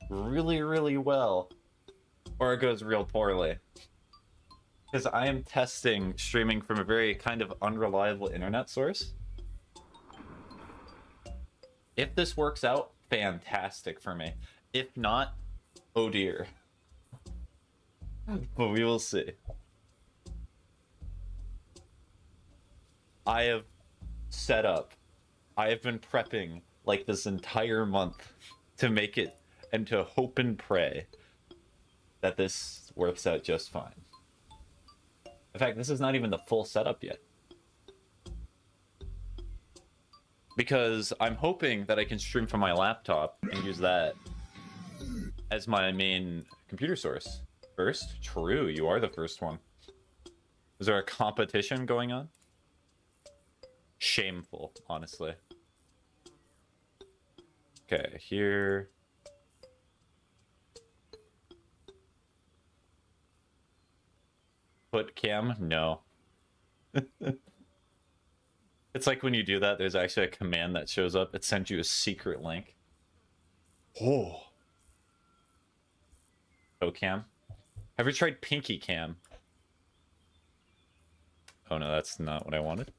really, really well, or it goes real poorly. Because I am testing streaming from a very kind of unreliable internet source. If this works out, fantastic for me. If not, oh dear. But we will see. I have set up. I have been prepping like this entire month to make it and to hope and pray that this works out just fine. In fact, this is not even the full setup yet. Because I'm hoping that I can stream from my laptop and use that as my main computer source. First? True, you are the first one. Is there a competition going on? Shameful, honestly. Okay, here. Put cam? No. It's like when you do that, there's actually a command that shows up. It sends you a secret link. Oh. Oh, cam. Have you tried pinky cam? Oh no, that's not what I wanted.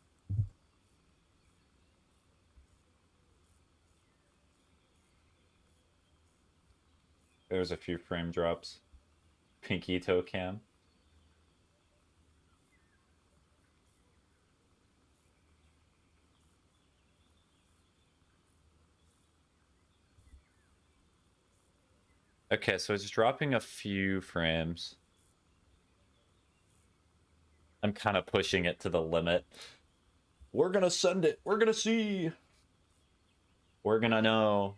There's a few frame drops. Pinky toe cam. Okay, so it's dropping a few frames. I'm kind of pushing it to the limit. We're gonna send it. We're gonna see. We're gonna know.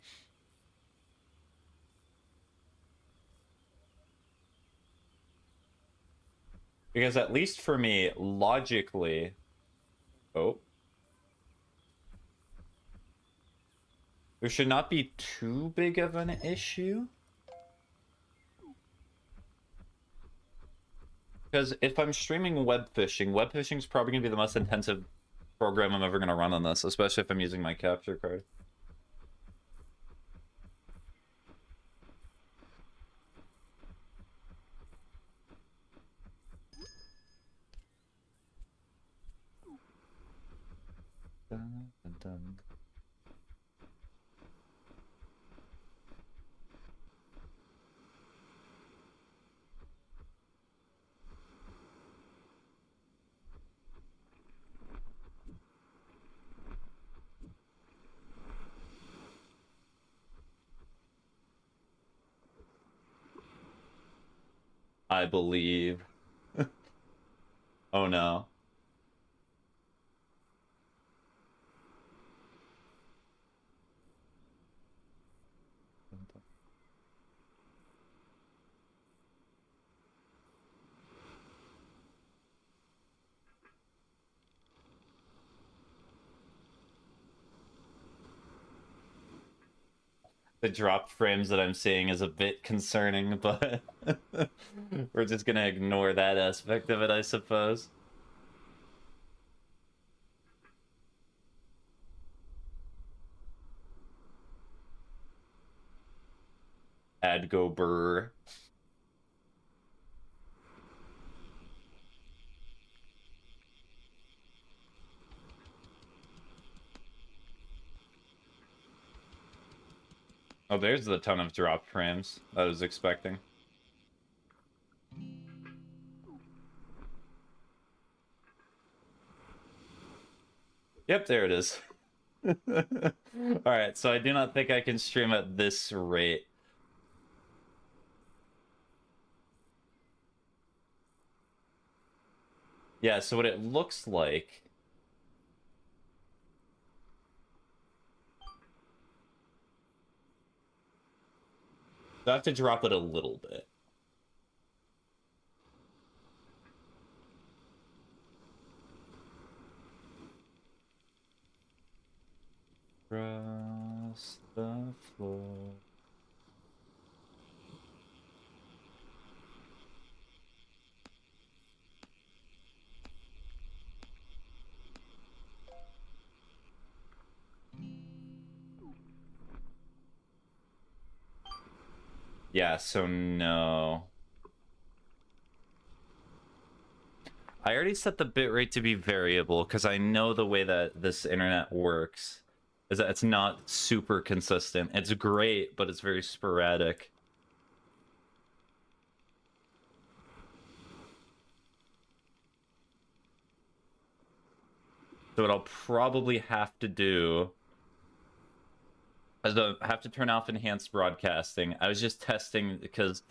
Because at least for me, logically... Oh. There should not be too big of an issue. Because if I'm streaming Webfishing is probably going to be the most intensive program I'm ever going to run on this, especially if I'm using my capture card. Dun, dun, dun. I believe. Oh no. The drop frames that I'm seeing is a bit concerning, but we're just gonna ignore that aspect of it, I suppose. Adgo burr. Oh, there's the ton of drop frames I was expecting. Yep, there it is. Alright, so I do not think I can stream at this rate. Yeah, so what it looks like... I have to drop it a little bit. Across the floor. Yeah, so no. I already set the bitrate to be variable because I know the way that this internet works is that it's not super consistent. It's great, but it's very sporadic. So what I'll probably have to do is have to turn off enhanced broadcasting. I was just testing because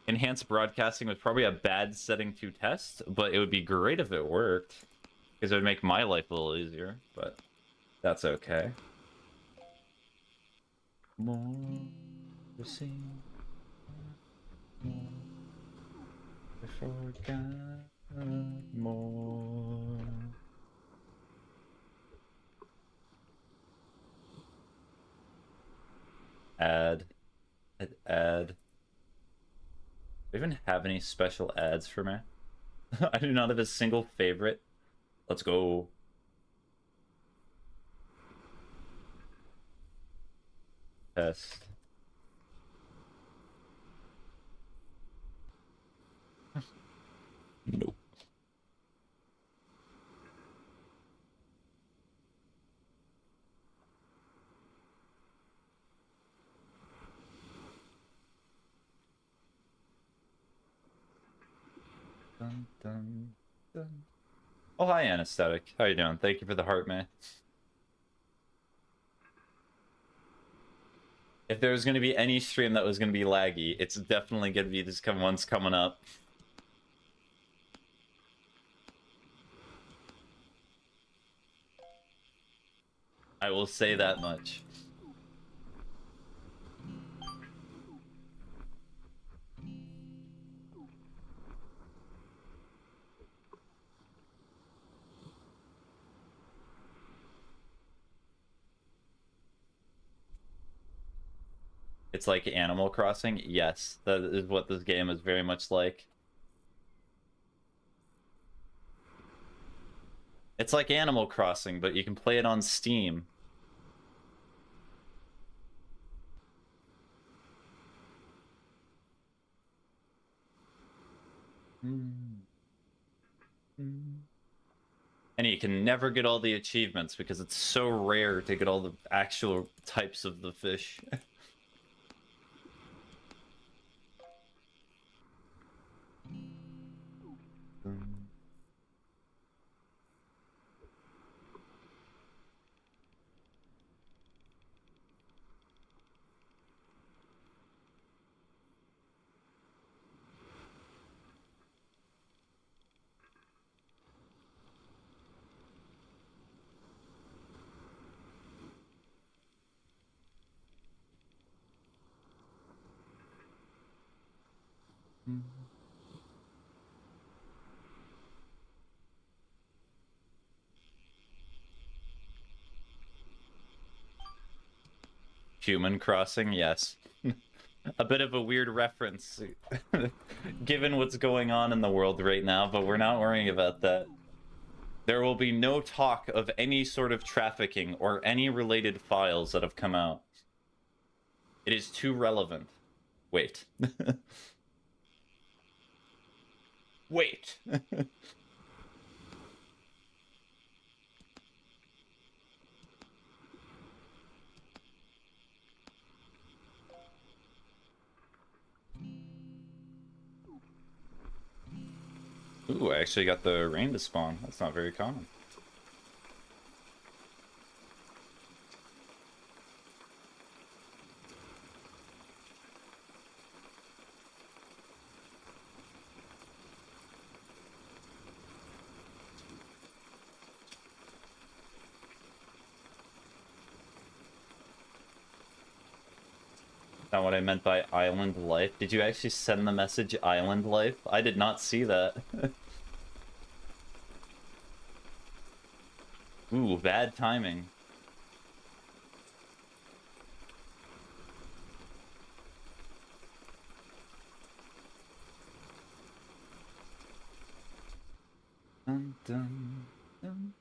enhanced broadcasting was probably a bad setting to test, but it would be great if it worked because it would make my life a little easier, but that's okay. More to see, more I forgot more. Add. Add. Do I even have any special ads for me? I do not have a single favorite. Let's go. Test. Nope. Dun, dun, dun. Oh, hi, Anesthetic. How you doing? Thank you for the heart, man. If there was going to be any stream that was going to be laggy, it's definitely going to be this one's coming up. I will say that much. It's like Animal Crossing? Yes, that is what this game is very much like. It's like Animal Crossing, but you can play it on Steam. And you can never get all the achievements because it's so rare to get all the actual types of the fish. Human Crossing, yes. A bit of a weird reference, given what's going on in the world right now, but we're not worrying about that. There will be no talk of any sort of trafficking or any related files that have come out. It is too relevant. Wait. Wait. Ooh, I actually got the rain to spawn. That's not very common. Not what I meant by island life. Did you actually send the message island life? I did not see that. Ooh, bad timing. Dun, dun, dun.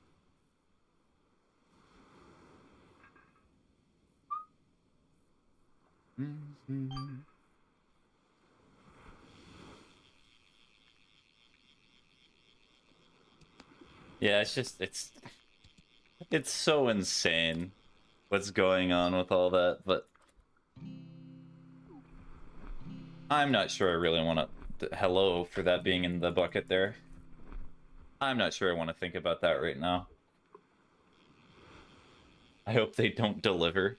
Mm-hmm. Yeah, it's so insane what's going on with all that, but I'm not sure I really want to. Hello for that being in the bucket there. I'm not sure I want to think about that right now. I hope they don't deliver.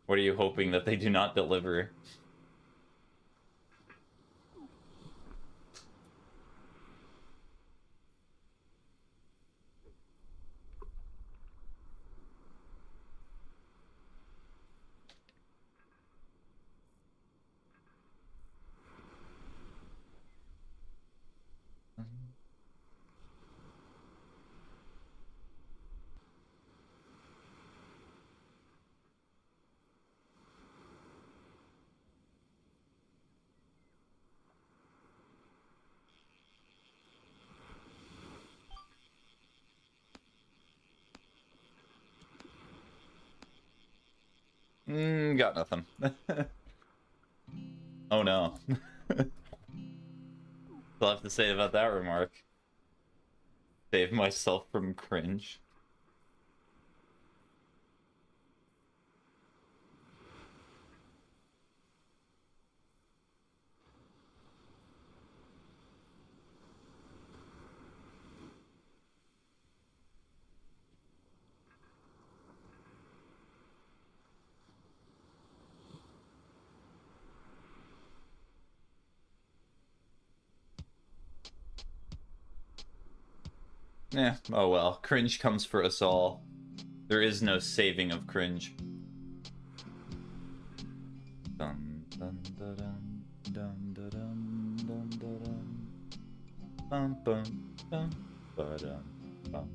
What are you hoping that they do not deliver? Got nothing. Oh no. I'll have to say about that remark. Save myself from cringe. Yeah, oh well. Cringe comes for us all. There is no saving of cringe. Dun, dun, dun, dun, dun, dun, dun, dun, dun. Bum, bum, bum, ba-dum, bum.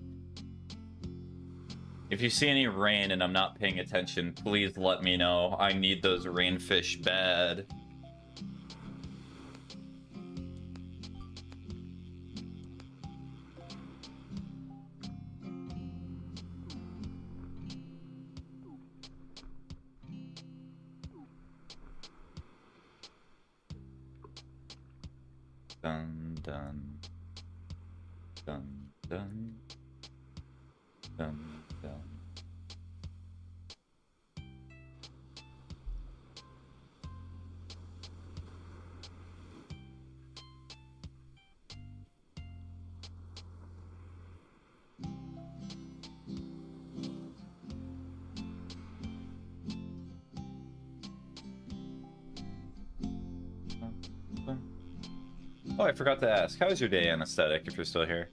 If you see any rain and I'm not paying attention, please let me know. I need those rainfish bad. Dun dun dun dun dun dun. Oh, I forgot to ask. How was your day, Anesthetic, if you're still here?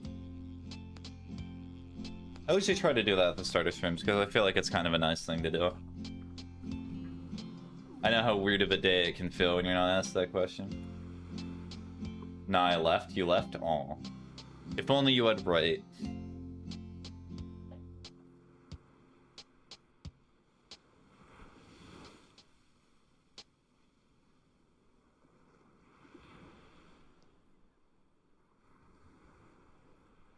I usually try to do that at the start of streams, because I feel like it's kind of a nice thing to do. I know how weird of a day it can feel when you're not asked that question. Nah, I left. You left? Aw. If only you had right.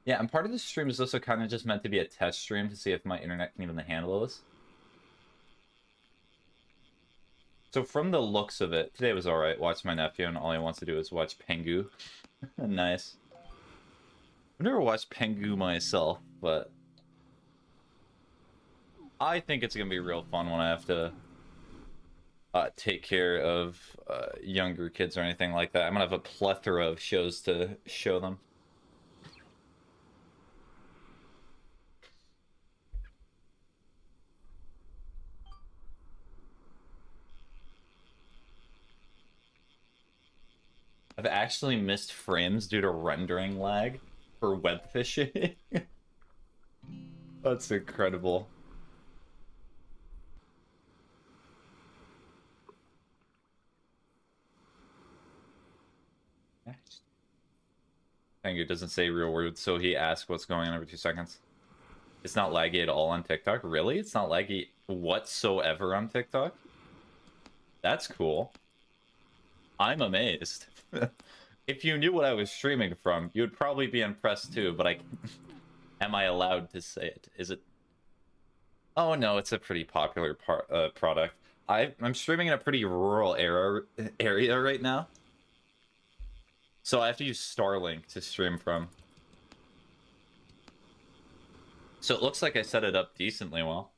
Yeah, and part of this stream is also kind of just meant to be a test stream to see if my internet can even handle this. So from the looks of it, today was alright. Watch my nephew, and all he wants to do is watch Pengu. Nice. I've never watched Pengu myself, but I think it's gonna be real fun when I have to take care of younger kids or anything like that. I'm gonna have a plethora of shows to show them. I've actually missed frames due to rendering lag for web fishing. That's incredible. Thank you. It doesn't say real words, so he asks what's going on every 2 seconds. It's not laggy at all on TikTok. Really? It's not laggy whatsoever on TikTok? That's cool. I'm amazed. If you knew what I was streaming from, you would probably be impressed too, but am I allowed to say it? Is it? Oh no, it's a pretty popular product. I'm streaming in a pretty rural area right now. So I have to use Starlink to stream from. So it looks like I set it up decently well.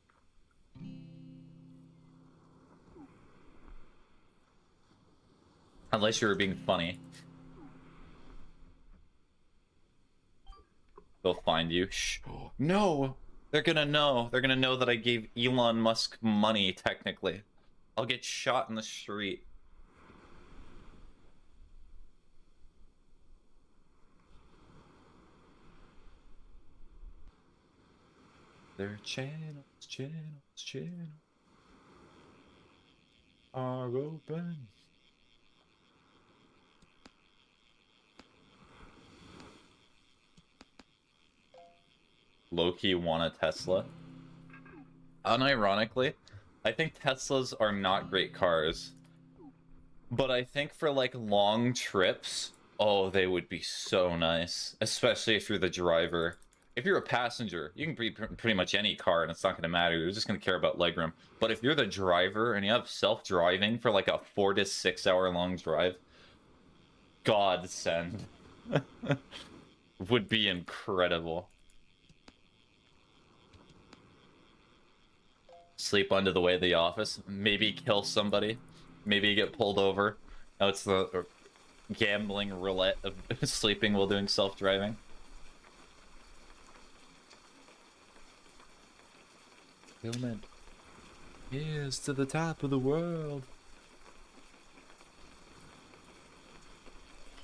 Unless you were being funny. They'll find you. Shh. No! They're gonna know. They're gonna know that I gave Elon Musk money, technically. I'll get shot in the street. Their channels are open. Low-key want a Tesla. Unironically, I think Teslas are not great cars. But I think for like long trips, oh, they would be so nice. Especially if you're the driver. If you're a passenger, you can be pretty much any car and it's not going to matter. You're just going to care about legroom. But if you're the driver and you have self-driving for like a 4 to 6 hour long drive, godsend. Would be incredible. Sleep under the way of the office. Maybe kill somebody. Maybe get pulled over. Oh, it's the gambling roulette of sleeping while doing self-driving. Human. Here's to the top of the world.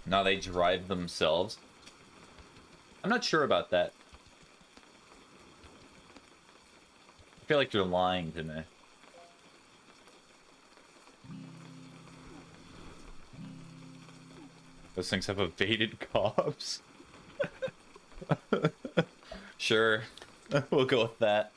Now they drive themselves. I'm not sure about that. I feel like you're lying to me. Those things have evaded cops. Sure. We'll go with that.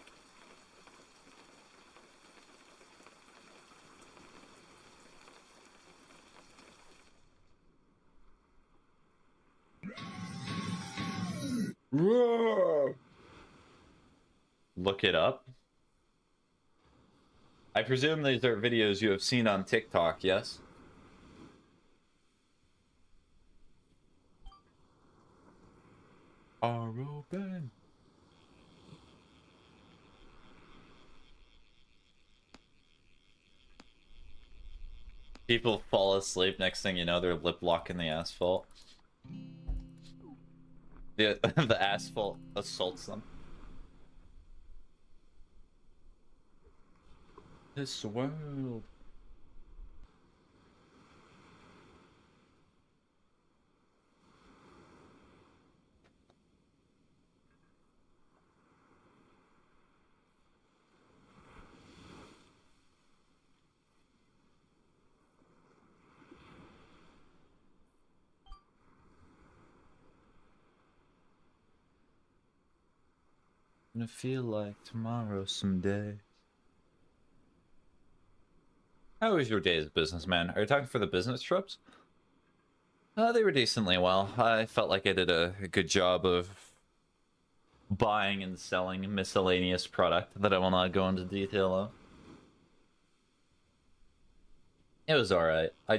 Look it up. I presume these are videos you have seen on TikTok, yes? Are open. People fall asleep, next thing you know, they're lip locking the asphalt. The asphalt assaults them. This world. Gonna feel like tomorrow someday. How was your day as a businessman? Are you talking for the business trips? They were decently well. I felt like I did a good job of buying and selling miscellaneous product that I will not go into detail of. It was alright. I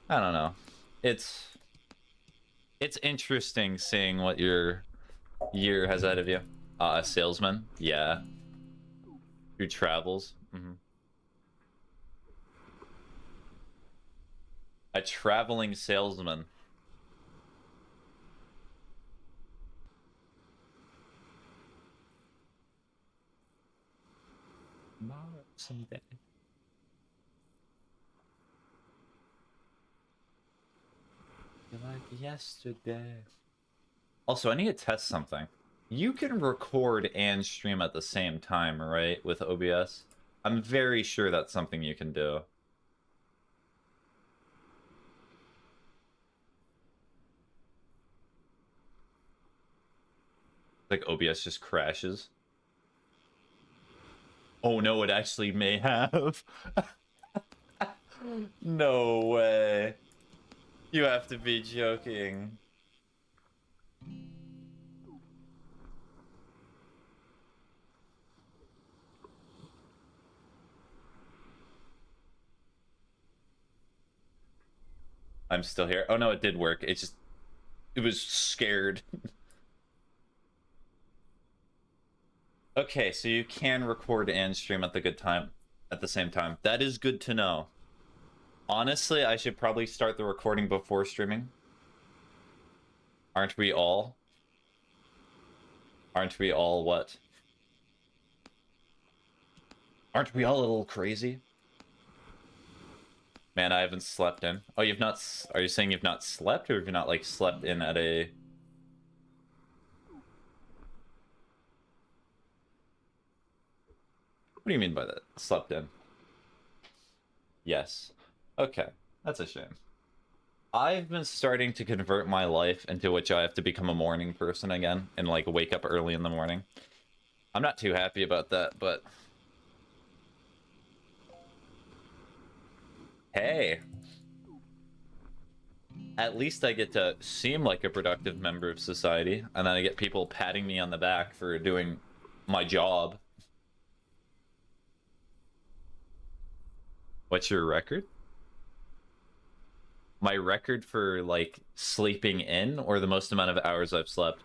don't know. It's interesting seeing what your year has ahead of you. A salesman? Yeah. Who travels? Mm-hmm. A traveling salesman. Tomorrow, someday. You're like yesterday. Also, I need to test something. You can record and stream at the same time, right? With OBS? I'm very sure that's something you can do. Like OBS just crashes. Oh no, it actually may have. No way. You have to be joking. I'm still here. Oh no, it did work. It was scared. Okay, so you can record and stream at the same time. That is good to know. Honestly, I should probably start the recording before streaming. Aren't we all? Aren't we all what? Aren't we all a little crazy? Man, I haven't slept in. Oh, you've not... Are you saying you've not slept, or have you not, like, slept in at a... What do you mean by that? Slept in? Yes. Okay. That's a shame. I've been starting to convert my life into which I have to become a morning person again and, like, wake up early in the morning. I'm not too happy about that, but... Hey! At least I get to seem like a productive member of society, and then I get people patting me on the back for doing my job. What's your record? My record for, like, sleeping in, or the most amount of hours I've slept?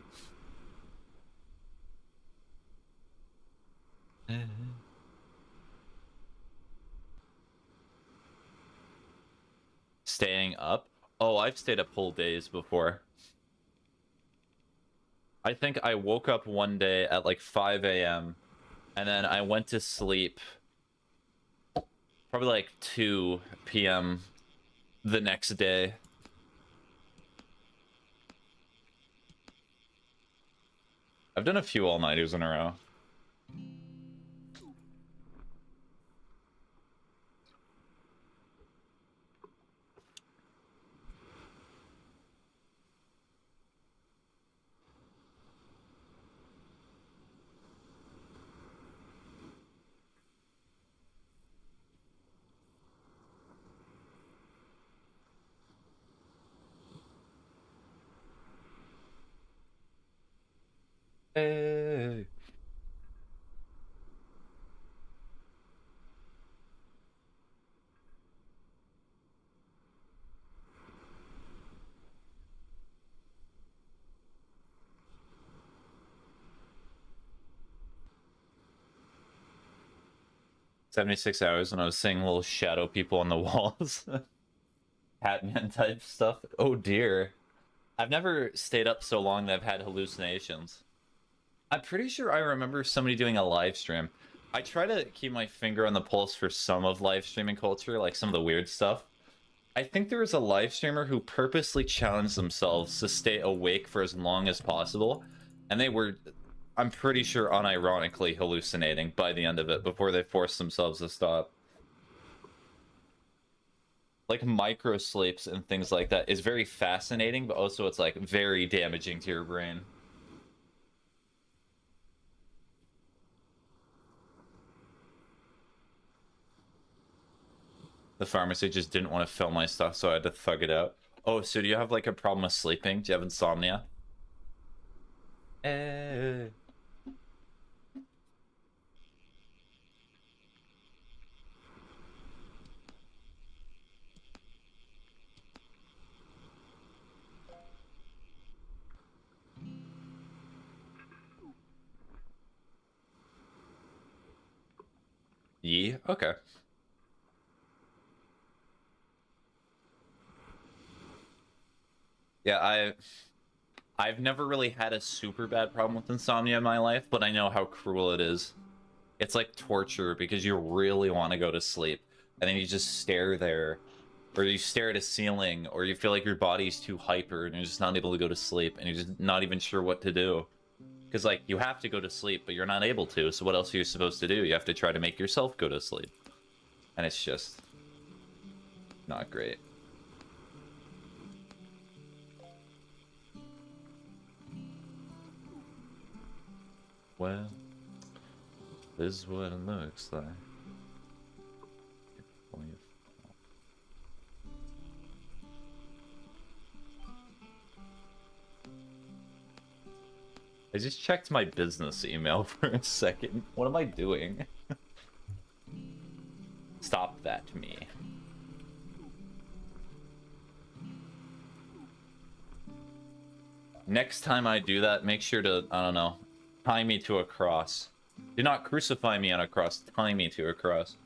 Staying up? Oh, I've stayed up whole days before. I think I woke up one day at like 5 a.m. and then I went to sleep probably like 2 p.m. the next day. I've done a few all-nighters in a row. Hey. "76 hours when I was seeing little shadow people on the walls." Batman type stuff. Oh dear. I've never stayed up so long that I've had hallucinations. I'm pretty sure I remember somebody doing a live stream. I try to keep my finger on the pulse for some of live streaming culture, like some of the weird stuff. I think there was a live streamer who purposely challenged themselves to stay awake for as long as possible, and they were, I'm pretty sure, unironically hallucinating by the end of it before they forced themselves to stop. Like micro sleeps and things like that is very fascinating, but also it's like very damaging to your brain. The pharmacy just didn't want to fill my stuff, so I had to thug it out. Oh, so do you have like a problem with sleeping? Do you have insomnia? Eh. Yee? Okay. Yeah, I've never really had a super bad problem with insomnia in my life, but I know how cruel it is. It's like torture because you really want to go to sleep, and then you just stare there, or you stare at a ceiling, or you feel like your body's too hyper and you're just not able to go to sleep, and you're just not even sure what to do. Because, like, you have to go to sleep, but you're not able to, so what else are you supposed to do? You have to try to make yourself go to sleep. And it's just not great. Well, this is what it looks like. I just checked my business email for a second. What am I doing? Stop that to me. Next time I do that, make sure to, I don't know, tie me to a cross. Do not crucify me on a cross, tie me to a cross.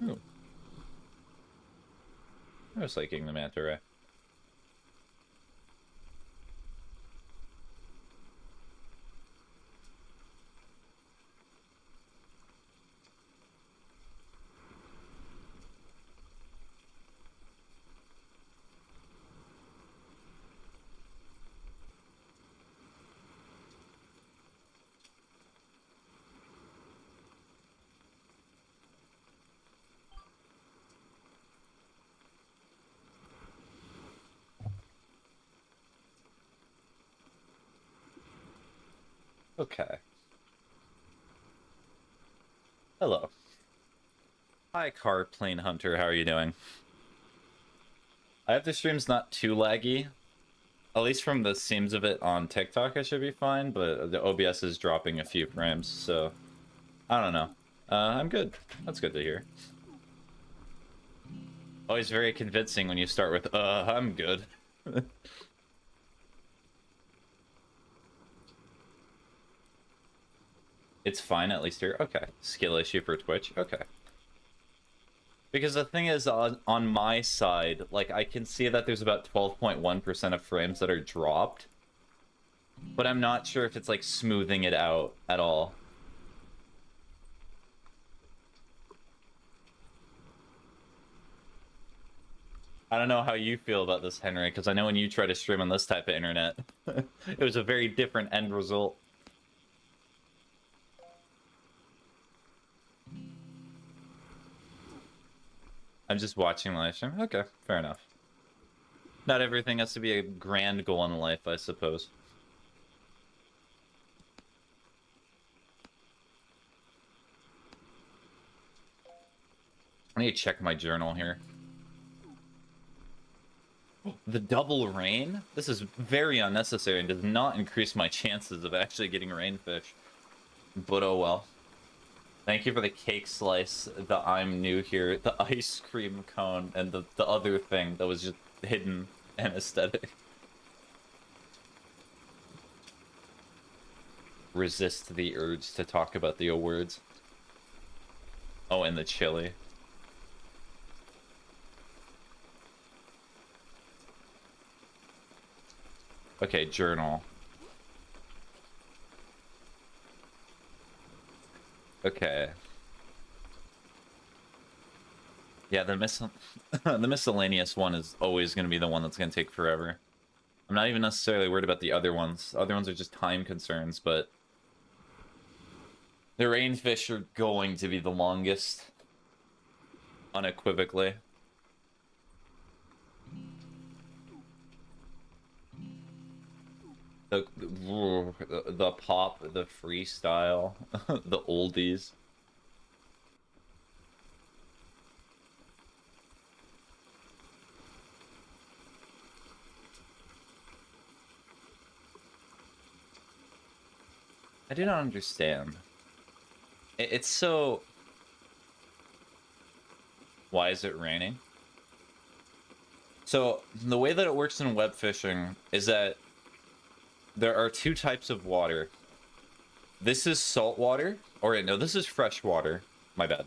Ooh. I was liking the manta ray. Okay. Hello. Hi, car plane hunter. How are you doing? I hope the stream's not too laggy. At least from the seams of it on TikTok, I should be fine, but the OBS is dropping a few frames, so I don't know. I'm good. That's good to hear. Always very convincing when you start with, I'm good. It's fine, at least here. Okay. Skill issue for Twitch. Okay. Because the thing is, on my side, like, I can see that there's about 12.1% of frames that are dropped. But I'm not sure if it's, like, smoothing it out at all. I don't know how you feel about this, Henry, because I know when you try to stream on this type of internet, it was a very different end result. I'm just watching the live stream. Okay, fair enough. Not everything has to be a grand goal in life, I suppose. I need to check my journal here. The double rain? This is very unnecessary and does not increase my chances of actually getting rainfish. But oh well. Thank you for the cake slice, the I'm new here, the ice cream cone, and the other thing that was just hidden and aesthetic. Resist the urge to talk about the O words. Oh, and the chili. Okay, journal. Okay. Yeah, the the miscellaneous one is always going to be the one that's going to take forever. I'm not even necessarily worried about the other ones. Other ones are just time concerns, but the rainfish are going to be the longest. Unequivocally. The pop, the freestyle, the oldies. I do not understand. It's so... Why is it raining? So, the way that it works in web fishing is that there are two types of water. This is salt water. Or no, this is fresh water. My bad.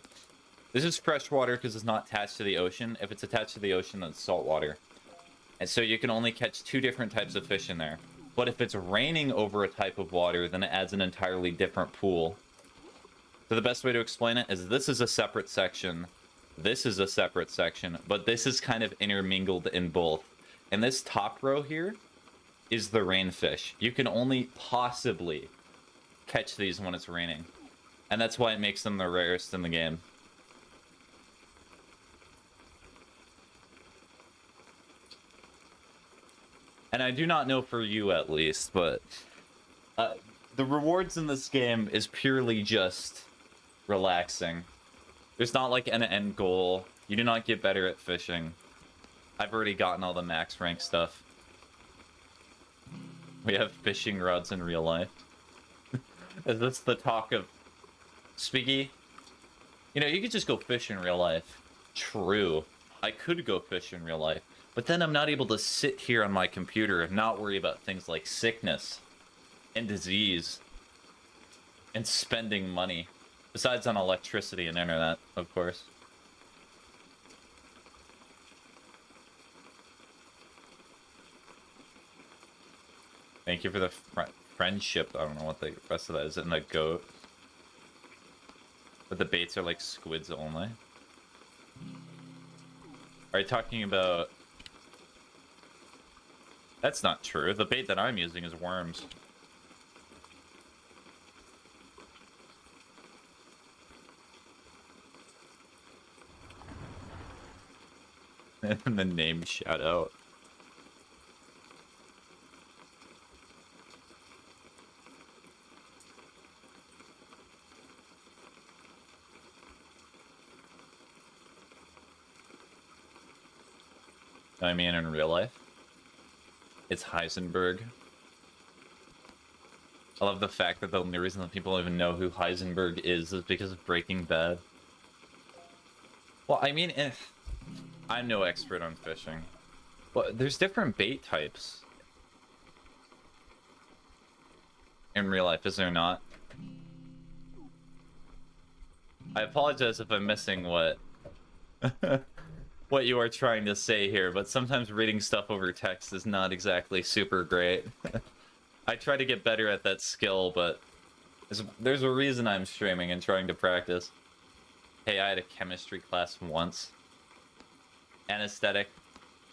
This is fresh water because it's not attached to the ocean. If it's attached to the ocean, then it's salt water. And so you can only catch two different types of fish in there. But if it's raining over a type of water, then it adds an entirely different pool. So the best way to explain it is this is a separate section. This is a separate section. But this is kind of intermingled in both. And this top row here is the rainfish. You can only possibly catch these when it's raining. And that's why it makes them the rarest in the game. and I do not know for you at least, but the rewards in this game is purely just relaxing. There's not like an end goal. You do not get better at fishing. I've already gotten all the max rank stuff. We have fishing rods in real life. Is this the talk of Spiggy? You know, you could just go fish in real life. True. I could go fish in real life. But then I'm not able to sit here on my computer and not worry about things like sickness and disease and spending money. Besides on electricity and internet, of course. Thank you for the friendship. I don't know what the rest of that is. And the goat. But the baits are like squids only. Are you talking about... That's not true. The bait that I'm using is worms. And the name shout out. I mean, in real life, it's Heisenberg. I love the fact that the only reason that people even know who Heisenberg is because of Breaking Bad. Well, I mean, I'm no expert on fishing. Well, there's different bait types in real life, is there not? I apologize if I'm missing what what you are trying to say here, but sometimes reading stuff over text is not exactly super great. I try to get better at that skill, but there's a reason I'm streaming and trying to practice. Hey, I had a chemistry class once. Anesthetic.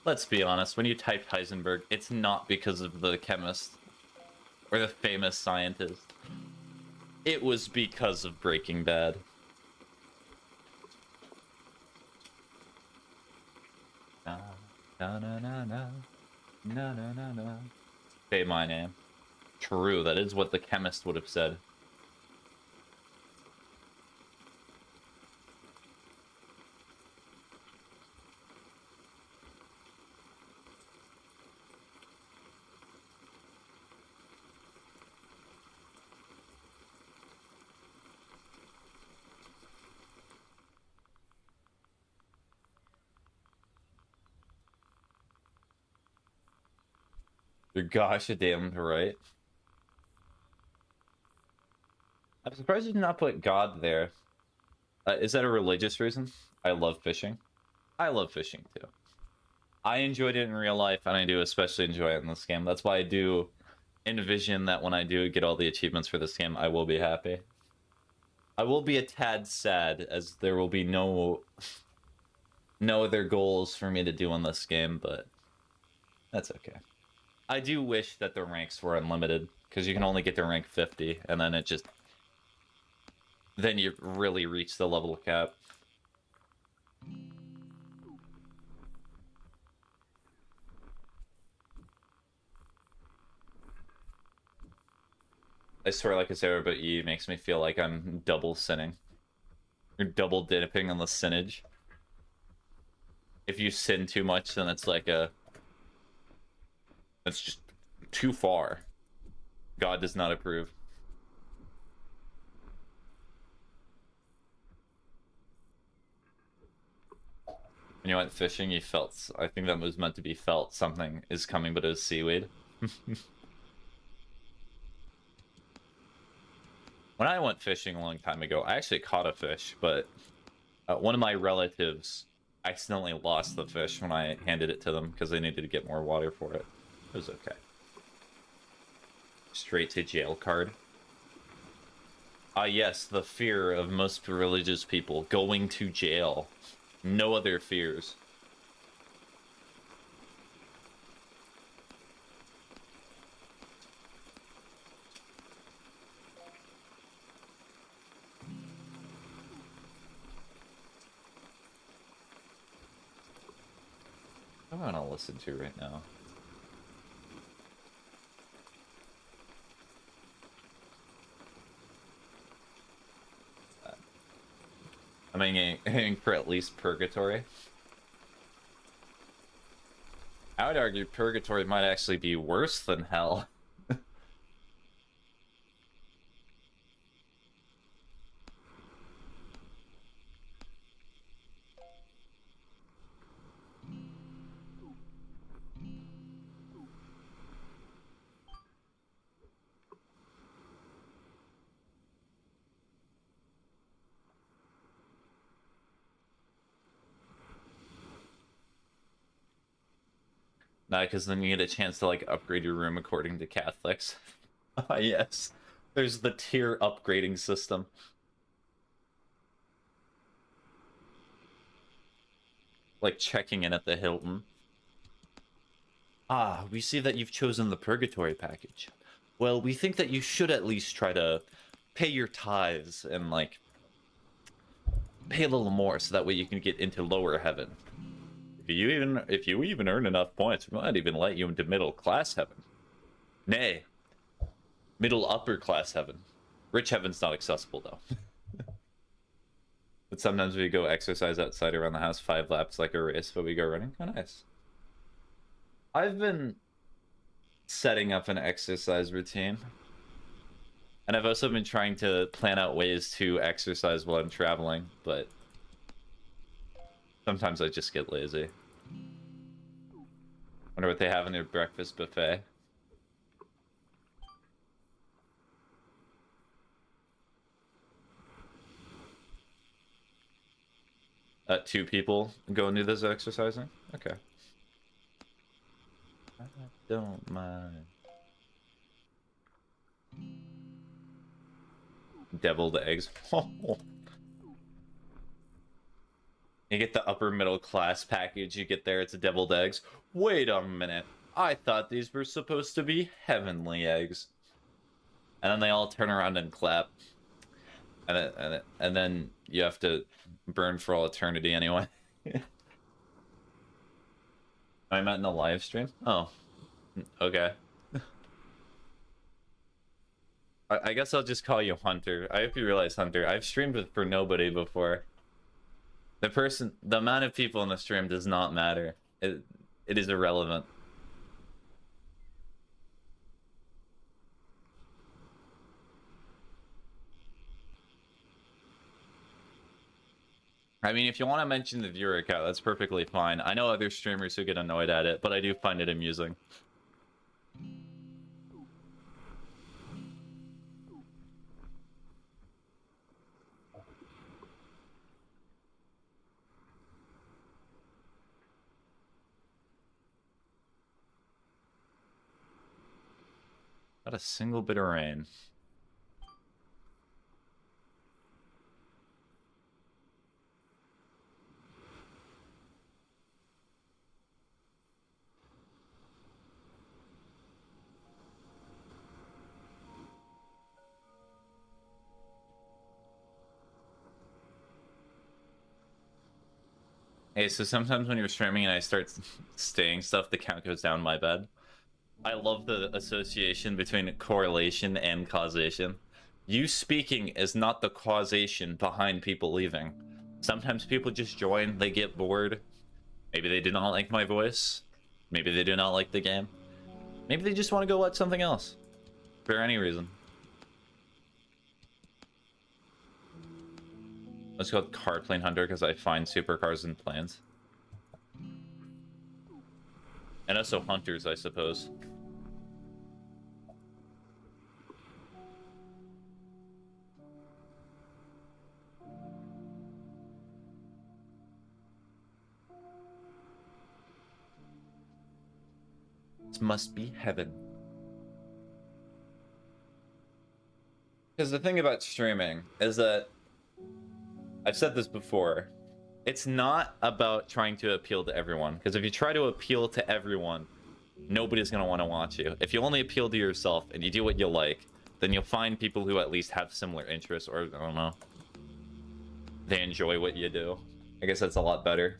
Let's be honest, when you type Heisenberg, it's not because of the chemist or the famous scientist. It was because of Breaking Bad. Na na na na na na na na. Say my name. True, that is what the chemist would have said. You're gosh damn right. I'm surprised you did not put God there. Is that a religious reason? I love fishing. I love fishing too. I enjoyed it in real life, and I do especially enjoy it in this game. That's why I do envision that when I do get all the achievements for this game, I will be happy. I will be a tad sad, as there will be no other goals for me to do in this game, but that's okay. I do wish that the ranks were unlimited, because you can only get to rank 50, and then it just... Then you really reach the level cap. I swear, like I said, but E makes me feel like I'm double sinning. You're double dipping on the sinnage. If you sin too much, then it's like a... That's just too far. God does not approve. When you went fishing, you felt... I think that was meant to be felt. Something is coming, but it was seaweed. When I went fishing a long time ago, I actually caught a fish, but one of my relatives accidentally lost the fish when I handed it to them because they needed to get more water for it. It was okay. Straight to jail card. Ah, yes, the fear of most religious people, going to jail. No other fears. What am I gonna listen to right now? aiming for at least purgatory. I would argue purgatory might actually be worse than hell. Nah, because then you get a chance to like upgrade your room according to Catholics. Ah, yes. There's the tier upgrading system. Like checking in at the Hilton. Ah, we see that you've chosen the purgatory package. Well, we think that you should at least try to pay your tithes and like pay a little more so that way you can get into lower heaven. If you even earn enough points, we might even let you into middle class heaven. Nay, middle upper class heaven. Rich heaven's not accessible though. But sometimes we go exercise outside around the house 5 laps like a race, but we go running. Oh, nice. I've been setting up an exercise routine. And I've also been trying to plan out ways to exercise while I'm traveling, but sometimes I just get lazy. Wonder what they have in their breakfast buffet. 2 people go and do this exercising? Okay. I don't mind. Deviled eggs. You get the upper middle class package, you get there, it's deviled eggs. Wait a minute. I thought these were supposed to be heavenly eggs. And then they all turn around and clap. And then you have to burn for all eternity anyway. I'm at in a live stream? Oh. Okay. I guess I'll just call you Hunter. I hope you realize, Hunter, I've streamed for nobody before. The amount of people in the stream does not matter. It is irrelevant. I mean, if you want to mention the viewer count, that's perfectly fine. I know other streamers who get annoyed at it, but I do find it amusing. Not a single bit of rain. Hey, so sometimes when you're streaming and I start saying stuff, the count goes down my bed. I love the association between correlation and causation. You speaking is not the causation behind people leaving. Sometimes people just join, they get bored. Maybe they do not like my voice. Maybe they do not like the game. Maybe they just want to go watch something else. For any reason. Let's go with Car Plane Hunter because I find supercars and planes. And also hunters, I suppose. This must be heaven. Because the thing about streaming is that I've said this before. It's not about trying to appeal to everyone. Because if you try to appeal to everyone, nobody's going to want to watch you. If you only appeal to yourself and you do what you like, then you'll find people who at least have similar interests, or, I don't know, they enjoy what you do. I guess that's a lot better.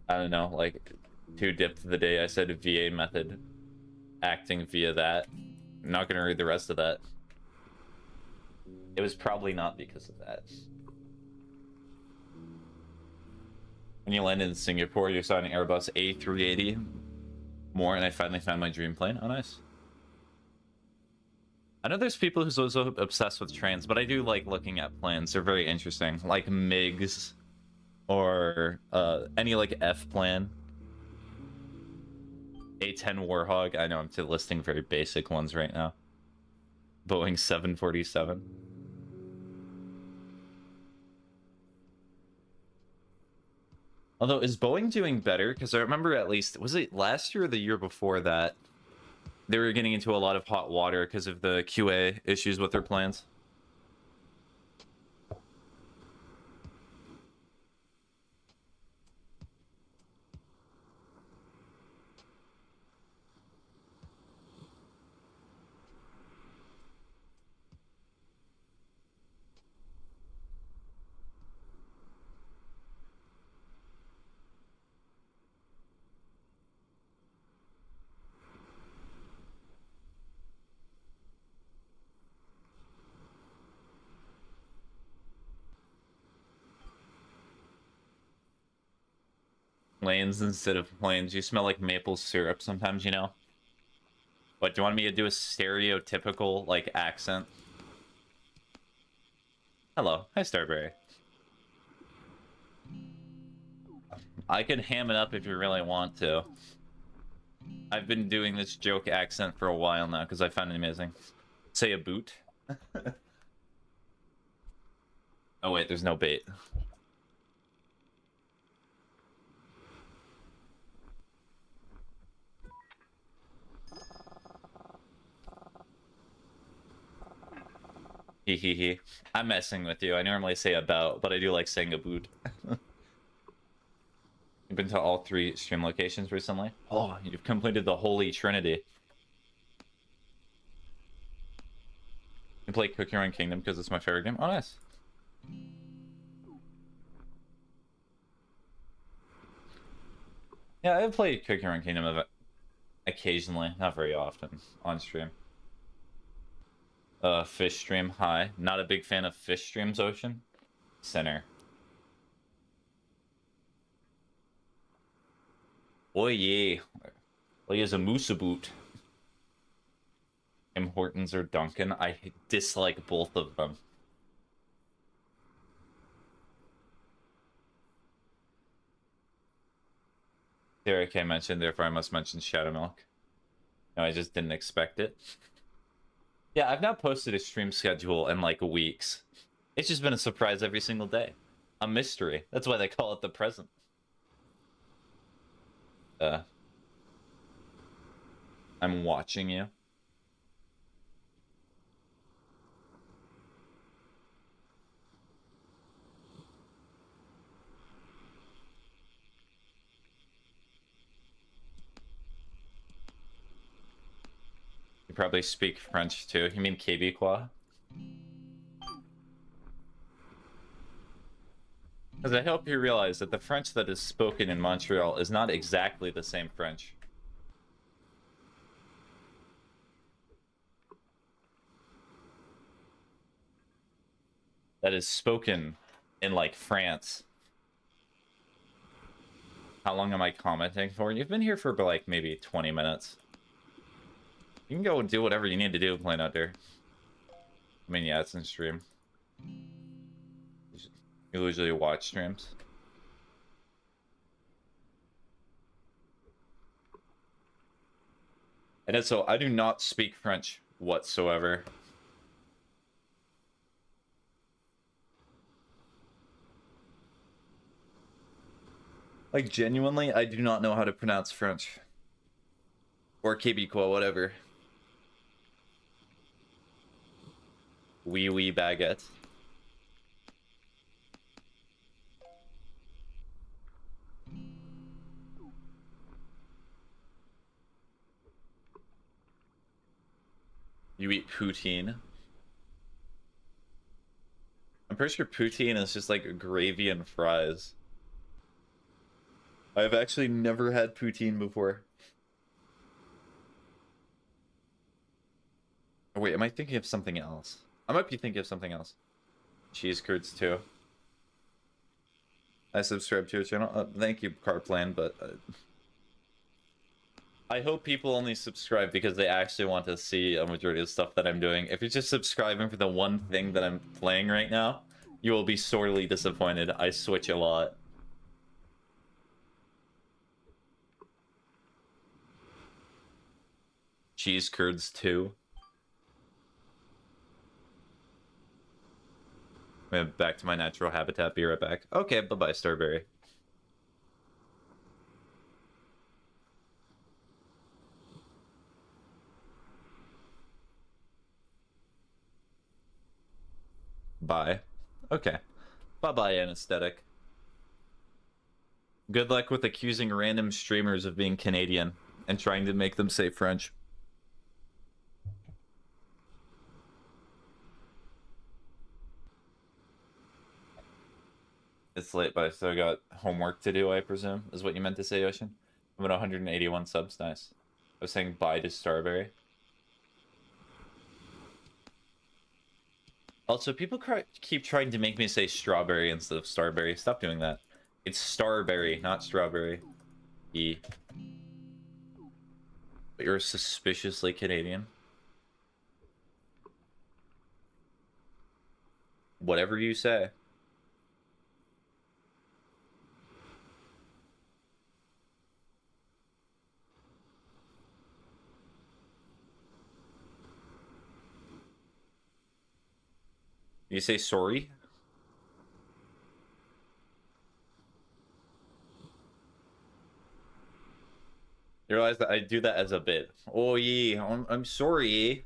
I don't know, like, 2 dipped the day I said VA method. Acting via that. I'm not going to read the rest of that. It was probably not because of that. When you landed in Singapore, you saw an Airbus A380 more, and I finally found my dream plane. Oh, nice. I know there's people who's also obsessed with trains, but I do like looking at planes. They're very interesting, like MiGs or any like F plan. A-10 Warhog. I know I'm listing very basic ones right now. Boeing 747. Although, is Boeing doing better? Because I remember at least, was it last year or the year before that, they were getting into a lot of hot water because of the QA issues with their planes. Planes instead of planes. You smell like maple syrup sometimes, you know? What, do you want me to do a stereotypical, like, accent? Hello. Hi, Starberry. I can ham it up if you really want to. I've been doing this joke accent for a while now because I find it amazing. Say a boot. Oh, wait, there's no bait. Hee hee hee. I'm messing with you. I normally say about, but I do like saying a boot. You've been to all 3 stream locations recently? Oh, you've completed the Holy Trinity. You play Cookie Run Kingdom because it's my favorite game? Oh, nice. Yeah, I've played Cookie Run Kingdom occasionally, not very often, on stream. Fish stream, hi. Not a big fan of fish streams, Ocean. Center. Oh yeah. Well, he has a Musa boot. Tim Hortons or Duncan. I dislike both of them. Derek I mentioned, therefore I must mention Shadow Milk. No, I just didn't expect it. Yeah, I've not posted a stream schedule in like weeks. It's just been a surprise every single day. A mystery. That's why they call it the present. I'm watching you. You probably speak French too. You mean Québécois? Because I hope you realize that the French that is spoken in Montreal is not exactly the same French. That is spoken in, like, France. How long am I commenting for? You've been here for, like, maybe 20 minutes. You can go and do whatever you need to do playing out there. I mean, yeah, it's in stream. You usually watch streams. And so I do not speak French whatsoever. Like, genuinely, I do not know how to pronounce French. Or Québécois, whatever. Oui, baguette. You eat poutine. I'm pretty sure poutine is just like gravy and fries. I've actually never had poutine before. Oh, wait, am I thinking of something else? I might be thinking of something else. Cheese curds too. I subscribe to your channel. Thank you, Carplan, but I hope people only subscribe because they actually want to see a majority of stuff that I'm doing. If you're just subscribing for the one thing that I'm playing right now, you will be sorely disappointed. I switch a lot. Cheese curds too. Back to my natural habitat. Be right back. Okay, bye-bye, Starberry. Bye. Okay. Bye-bye, anesthetic. Good luck with accusing random streamers of being Canadian and trying to make them say French. It's late, but I still got homework to do, I presume, is what you meant to say, Ocean. I'm at 181 subs, nice. I was saying bye to Starberry. Also, people keep trying to make me say strawberry instead of Starberry. Stop doing that. It's Starberry, not strawberry. E. But you're suspiciously Canadian. Whatever you say. You say sorry? You realize that I do that as a bit. Oh yeah, I'm sorry.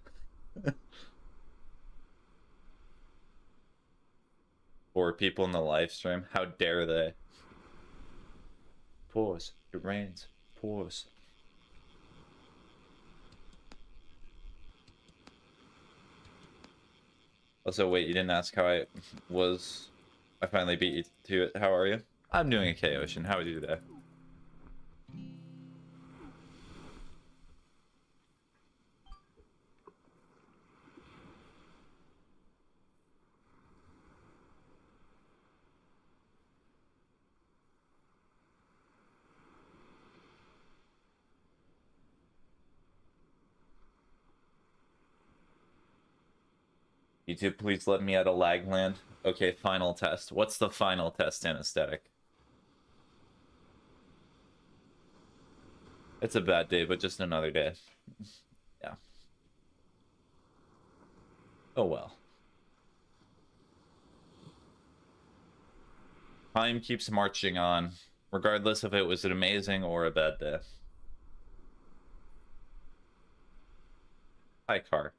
For people in the live stream, how dare they? Pause. It rains. Pause. Also, wait, you didn't ask how I was. I finally beat you to it. How are you? I'm doing okay, Ocean. How are you today? YouTube, please let me out of lag land. Okay, final test. What's the final test, anesthetic? It's a bad day, but just another day. Yeah. Oh well. Time keeps marching on, regardless if it was an amazing or a bad day. Hi, car.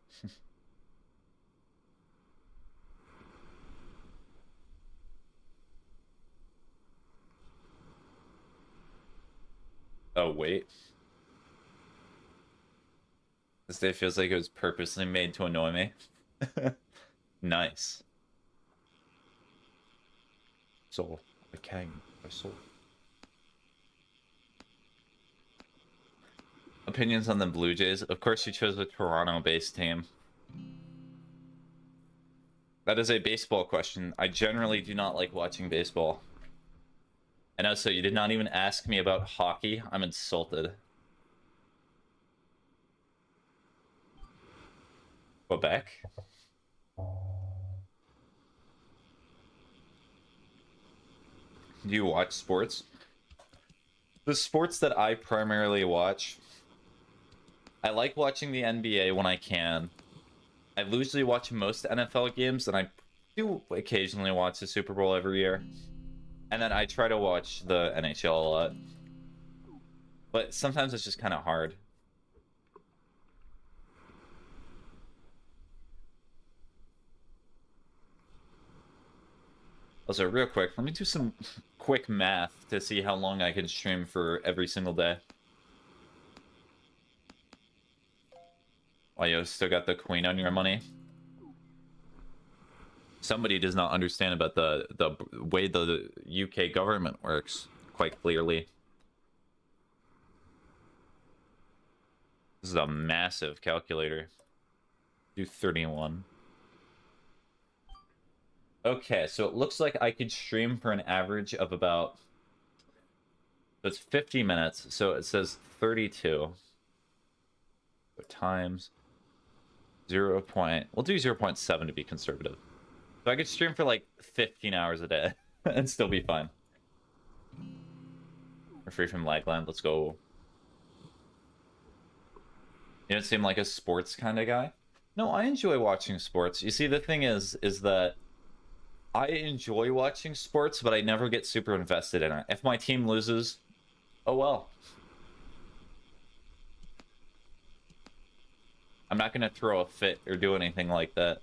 Oh, wait. This day feels like it was purposely made to annoy me. Nice. Soul. The king. My soul. Opinions on the Blue Jays? Of course you chose a Toronto-based team. That is a baseball question. I generally do not like watching baseball. And also, you did not even ask me about hockey. I'm insulted. Quebec? Do you watch sports? The sports that I primarily watch, I like watching the NBA when I can. I usually watch most NFL games, and I do occasionally watch the Super Bowl every year. And then I try to watch the NHL a lot. But sometimes it's just kind of hard. Also, real quick, let me do some quick math to see how long I can stream for every single day. Why, you still got the queen on your money? Somebody does not understand about the way the UK government works quite clearly. This is a massive calculator. Do 31. Okay, so it looks like I could stream for an average of about... So it's 50 minutes, so it says 32. So times 0. We'll do 0.7 to be conservative. So I could stream for like 15 hours a day and still be fine. We're free from lagland, let's go. You don't seem like a sports kind of guy. No, I enjoy watching sports. You see, the thing is that I enjoy watching sports, but I never get super invested in it. If my team loses, oh well. I'm not gonna throw a fit or do anything like that.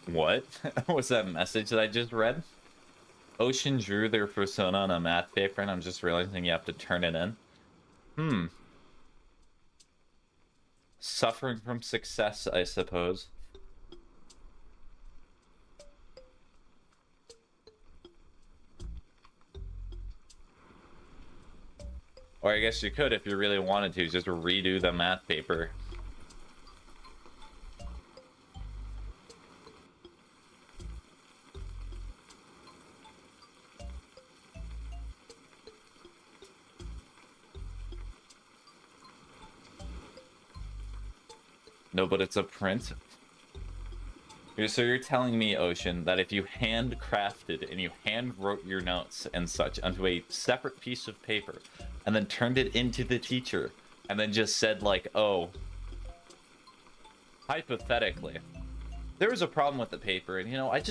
What was that message that I just read? Ocean drew their persona on a math paper, and I'm just realizing you have to turn it in. Hmm. Suffering from success, I suppose. Or I guess you could, if you really wanted to, just redo the math paper. No, but it's a print. So you're telling me, Ocean, that if you handcrafted and you hand wrote your notes and such onto a separate piece of paper and then turned it into the teacher and then just said like, oh, hypothetically, there was a problem with the paper and, you know, I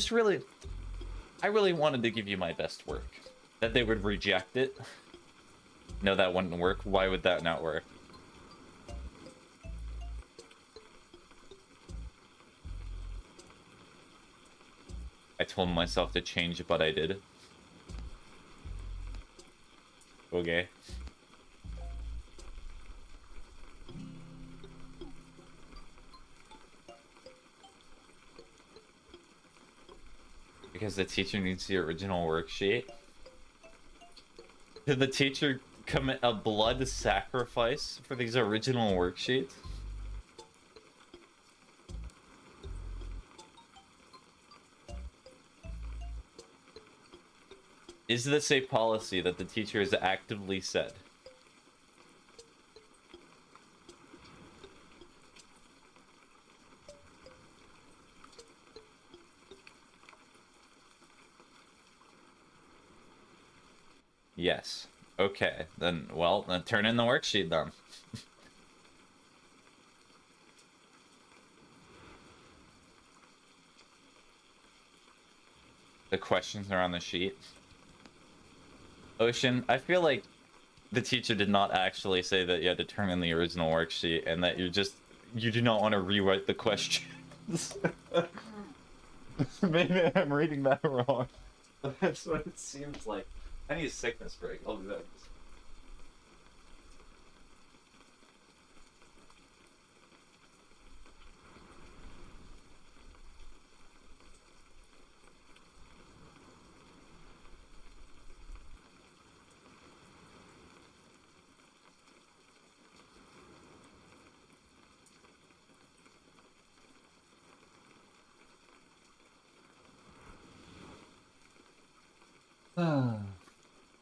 really wanted to give you my best work. That they would reject it? No, that wouldn't work. Why would that not work? I told myself to change, but I did. Okay. Because the teacher needs the original worksheet. Did the teacher commit a blood sacrifice for these original worksheets? Is this a policy that the teacher has actively said? Yes. Okay, then, well, then turn in the worksheet then. The questions are on the sheet. Ocean, I feel like the teacher did not actually say that you had to turn in the original worksheet and that you do not want to rewrite the questions. Maybe I'm reading that wrong. That's what it seems like. I need a sickness break. I'll do that.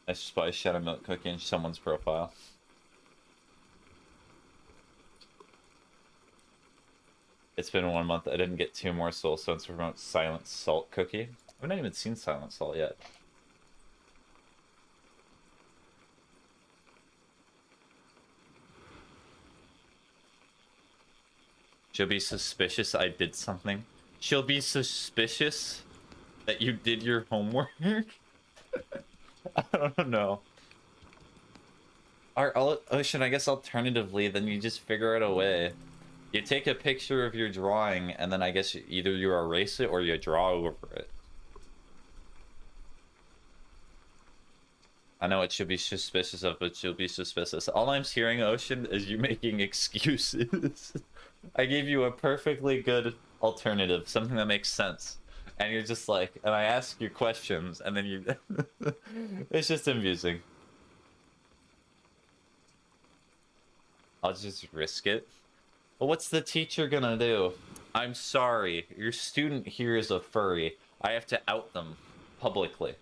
I spy shadow milk cookie in someone's profile. It's been 1 month. I didn't get 2 more soul stones to promote Silent Salt cookie. I've not even seen Silent Salt yet. She'll be suspicious I did something. She'll be suspicious that you did your homework. I don't know. Ocean, I guess alternatively, then you just figure out a way. You take a picture of your drawing, and then I guess either you erase it or you draw over it. I know it should be suspicious of, but you'll be suspicious. All I'm hearing, Ocean, is you making excuses. I gave you a perfectly good alternative, something that makes sense. And you're just like, and I ask you questions, and then you... It's just amusing. I'll just risk it. Well, what's the teacher gonna do? I'm sorry, your student here is a furry. I have to out them publicly.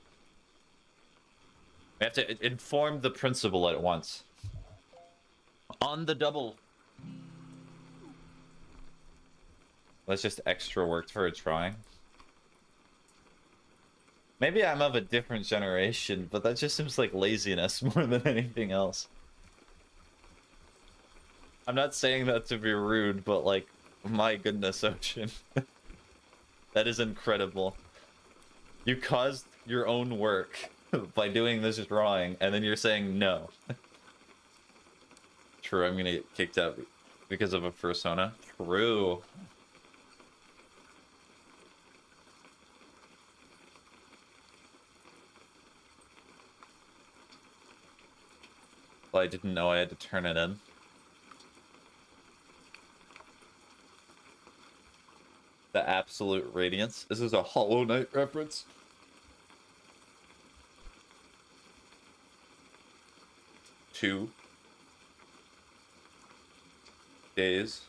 I have to inform the principal at once. On the double. That's just extra work for a drawing. Maybe I'm of a different generation, but that just seems like laziness more than anything else. I'm not saying that to be rude, but like, my goodness, Ocean. That is incredible. You caused your own work by doing this drawing, and then you're saying no. True, I'm gonna get kicked out because of a persona. True. Well, I didn't know I had to turn it in. The absolute radiance. This is a Hollow Knight reference. Two days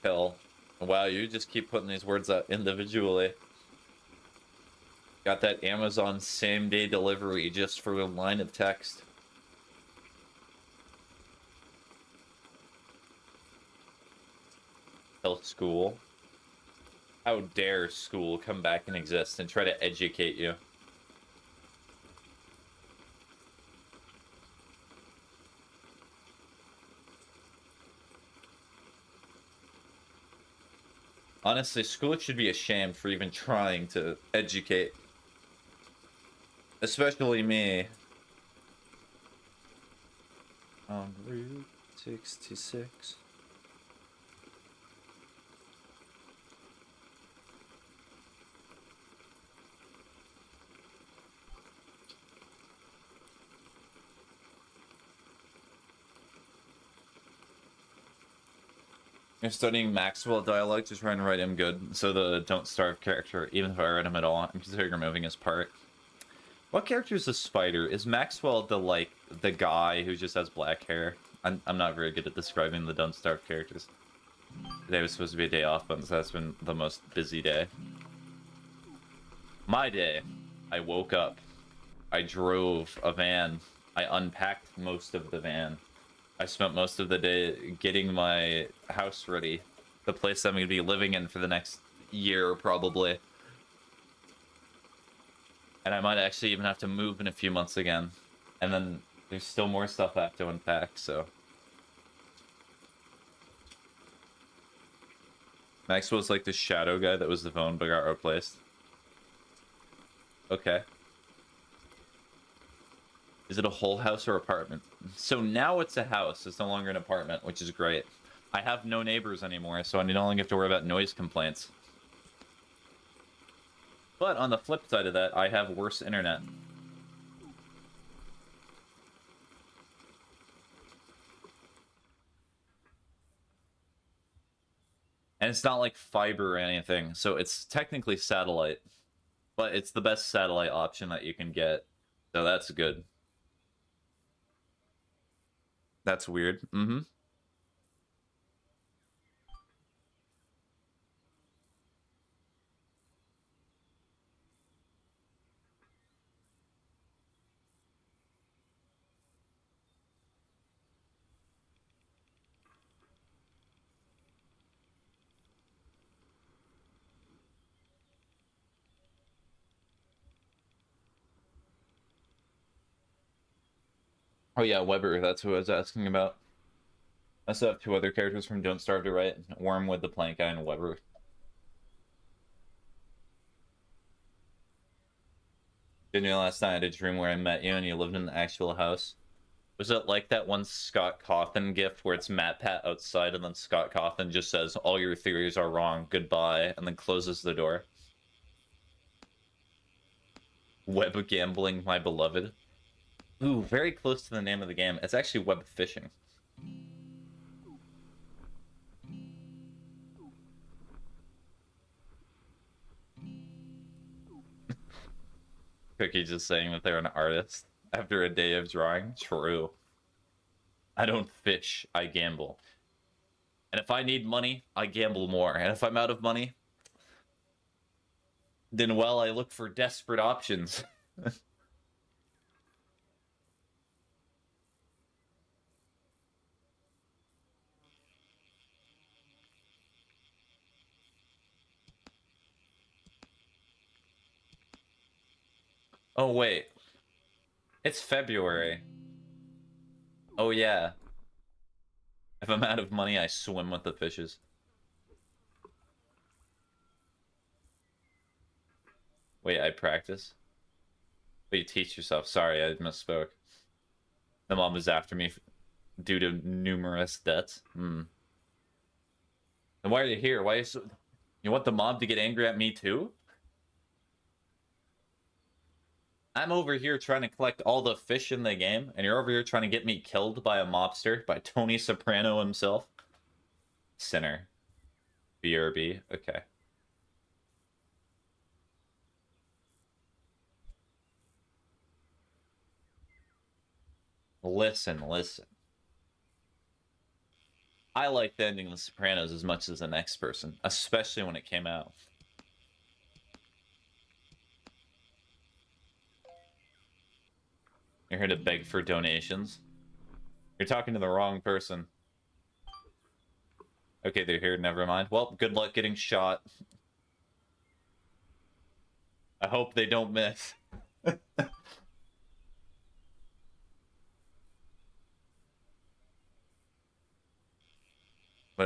till. Wow, you just keep putting these words out individually. Got that Amazon same-day delivery just for a line of text. Till school. How dare school come back and exist and try to educate you? Honestly, school should be ashamed for even trying to educate. Especially me. On Route 66. You're studying Maxwell dialogue to try and write him good, so the Don't Starve character, even if I write him at all, I'm considering removing his part. What character is the spider? Is Maxwell the, like, the guy who just has black hair? I'm not very good at describing the Don't Starve characters. Today was supposed to be a day off, but that's been the most busy day. My day. I woke up. I drove a van. I unpacked most of the van. I spent most of the day getting my house ready. The place I'm going to be living in for the next year, probably. And I might actually even have to move in a few months again. And then there's still more stuff I have to unpack, so... Maxwell's like the shadow guy that was the phone but got replaced. Okay. Is it a whole house or apartment? So now it's a house. It's no longer an apartment, which is great. I have no neighbors anymore, so I no longer have to worry about noise complaints. But on the flip side of that, I have worse internet. And it's not like fiber or anything, so it's technically satellite. But it's the best satellite option that you can get. So that's good. That's weird. Mm-hmm. Oh yeah, Weber, that's who I was asking about. I still have two other characters from Don't Starve to Write. Wormwood, the Plank Guy, and Weber. Didn't you last night I had a dream where I met you and you lived in the actual house? Was it like that one Scott Cawthon gift where it's Matt Pat outside and then Scott Cawthon just says, all your theories are wrong, goodbye, and then closes the door? Web gambling, my beloved. Ooh, very close to the name of the game. It's actually web fishing. Cookie just saying that they're an artist after a day of drawing. True. I don't fish, I gamble. And if I need money, I gamble more. And if I'm out of money, then, well, I look for desperate options. Oh, wait. It's February. Oh, yeah. If I'm out of money, I swim with the fishes. Wait, I practice? But you teach yourself. Sorry, I misspoke. The mom was after me due to numerous debts. Hmm. And why are you here? Why are you so... You want the mob to get angry at me too? I'm over here trying to collect all the fish in the game, and you're over here trying to get me killed by a mobster, by Tony Soprano himself. Sinner. BRB. Okay. Listen, listen. I liked the ending of The Sopranos as much as the next person, especially when it came out. You're here to beg for donations. You're talking to the wrong person. Okay, they're here. Never mind. Well, good luck getting shot. I hope they don't miss. But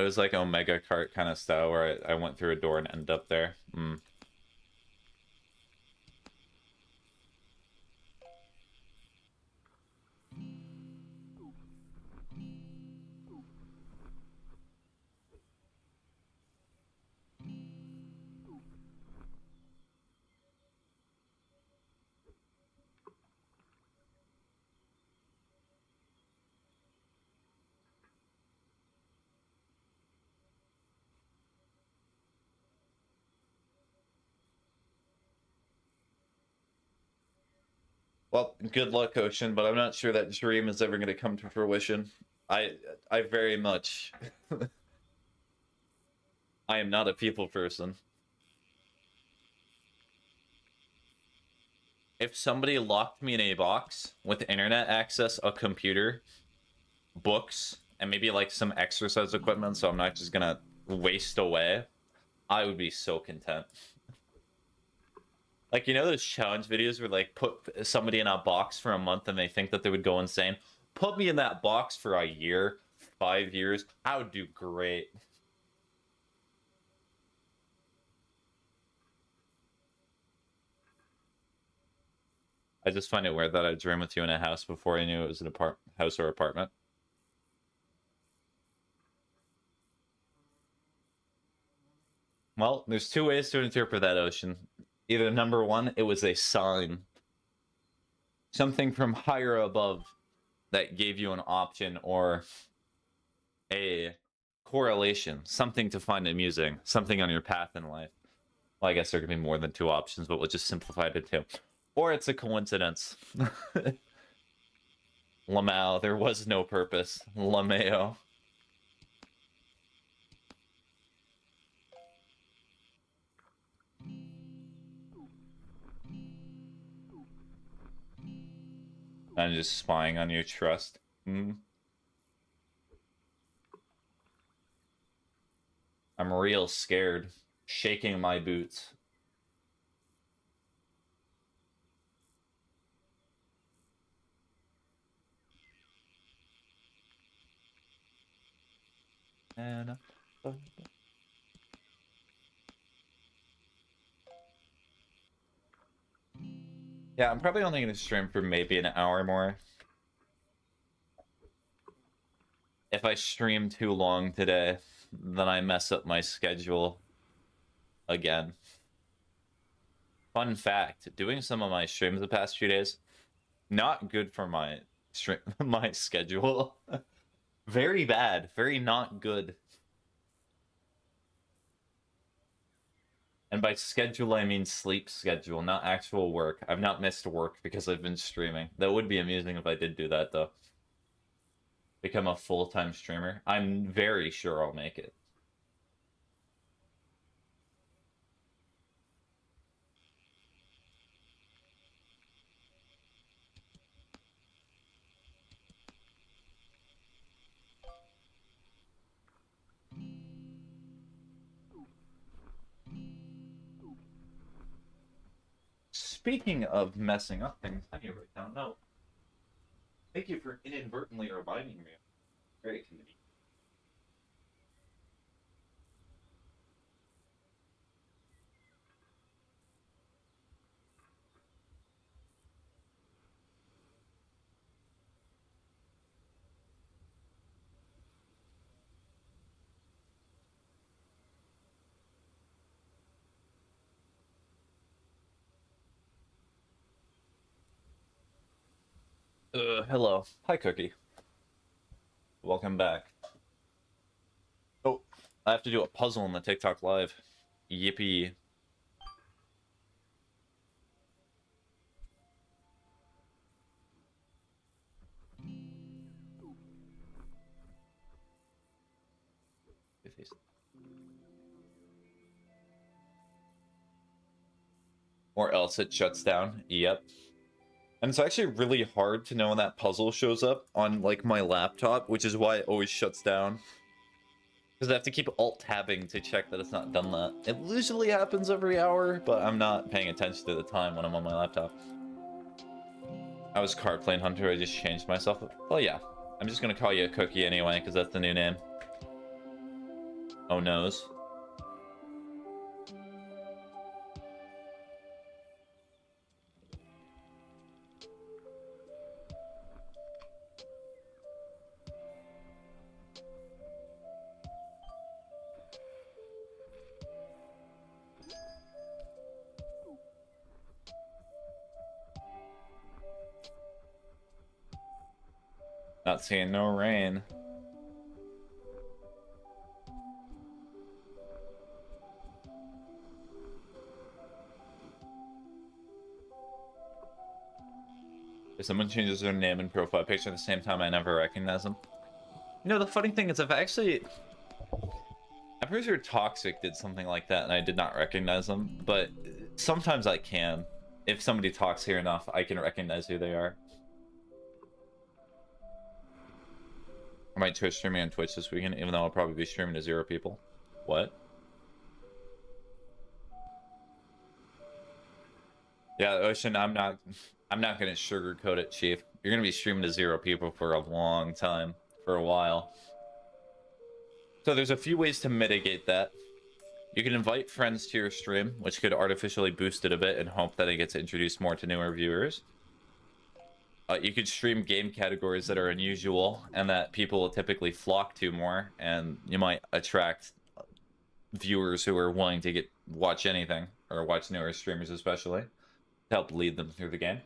it was like Omega Kart kind of style where I went through a door and ended up there. Hmm. Well, good luck, Ocean, but I'm not sure that dream is ever going to come to fruition. I very much... I am not a people person. If somebody locked me in a box with internet access, a computer, books, and maybe like some exercise equipment so I'm not just gonna waste away, I would be so content. Like, you know those challenge videos where like put somebody in a box for a month and they think that they would go insane? Put me in that box for a year, 5 years, I would do great. I just find it weird that I dreamed with you in a house before I knew it was an house or apartment. Well, there's two ways to interpret that, Ocean. Either number one, it was a sign. Something from higher above that gave you an option, or a correlation, something to find amusing, something on your path in life. Well, I guess there could be more than two options, but we'll just simplify it to two. Or it's a coincidence. Lamau, there was no purpose. Lameo. I'm just spying on your trust. I'm real scared. Shaking my boots. And Yeah, I'm probably only gonna stream for maybe an hour more. If I stream too long today, then I mess up my schedule again. Fun fact, doing some of my streams the past few days, not good for my stream my schedule. Very bad, very not good. And by schedule, I mean sleep schedule, not actual work. I've not missed work because I've been streaming. That would be amusing if I did do that, though. Become a full-time streamer. I'm very sure I'll make it. Speaking of messing up things, I need to write down a note. Thank you for inadvertently reminding me. Very convenient. Hello. Hi, Cookie. Welcome back. Oh, I have to do a puzzle in the TikTok live. Yippee. Or else it shuts down. Yep. And it's actually really hard to know when that puzzle shows up on, like, my laptop, which is why it always shuts down. Because I have to keep alt-tabbing to check that it's not done that. It usually happens every hour, but I'm not paying attention to the time when I'm on my laptop. I was Card Plane Hunter, I just changed myself. Well, yeah. I'm just gonna call you a Cookie anyway, because that's the new name. Oh, noes. Not seeing no rain. If someone changes their name and profile picture at the same time, I never recognize them. You know, the funny thing is, I'm pretty sure Toxic did something like that and I did not recognize them, but sometimes I can. If somebody talks here enough, I can recognize who they are. I might Twitch streaming on Twitch this weekend, even though I'll probably be streaming to 0 people. What? Yeah, Ocean, I'm not gonna sugarcoat it, Chief. You're gonna be streaming to 0 people for a long time, for a while. So there's a few ways to mitigate that. You can invite friends to your stream, which could artificially boost it a bit and hope that it gets introduced more to newer viewers. You could stream game categories that are unusual and that people will typically flock to more, and you might attract viewers who are willing to watch anything, or watch newer streamers especially, to help lead them through the game.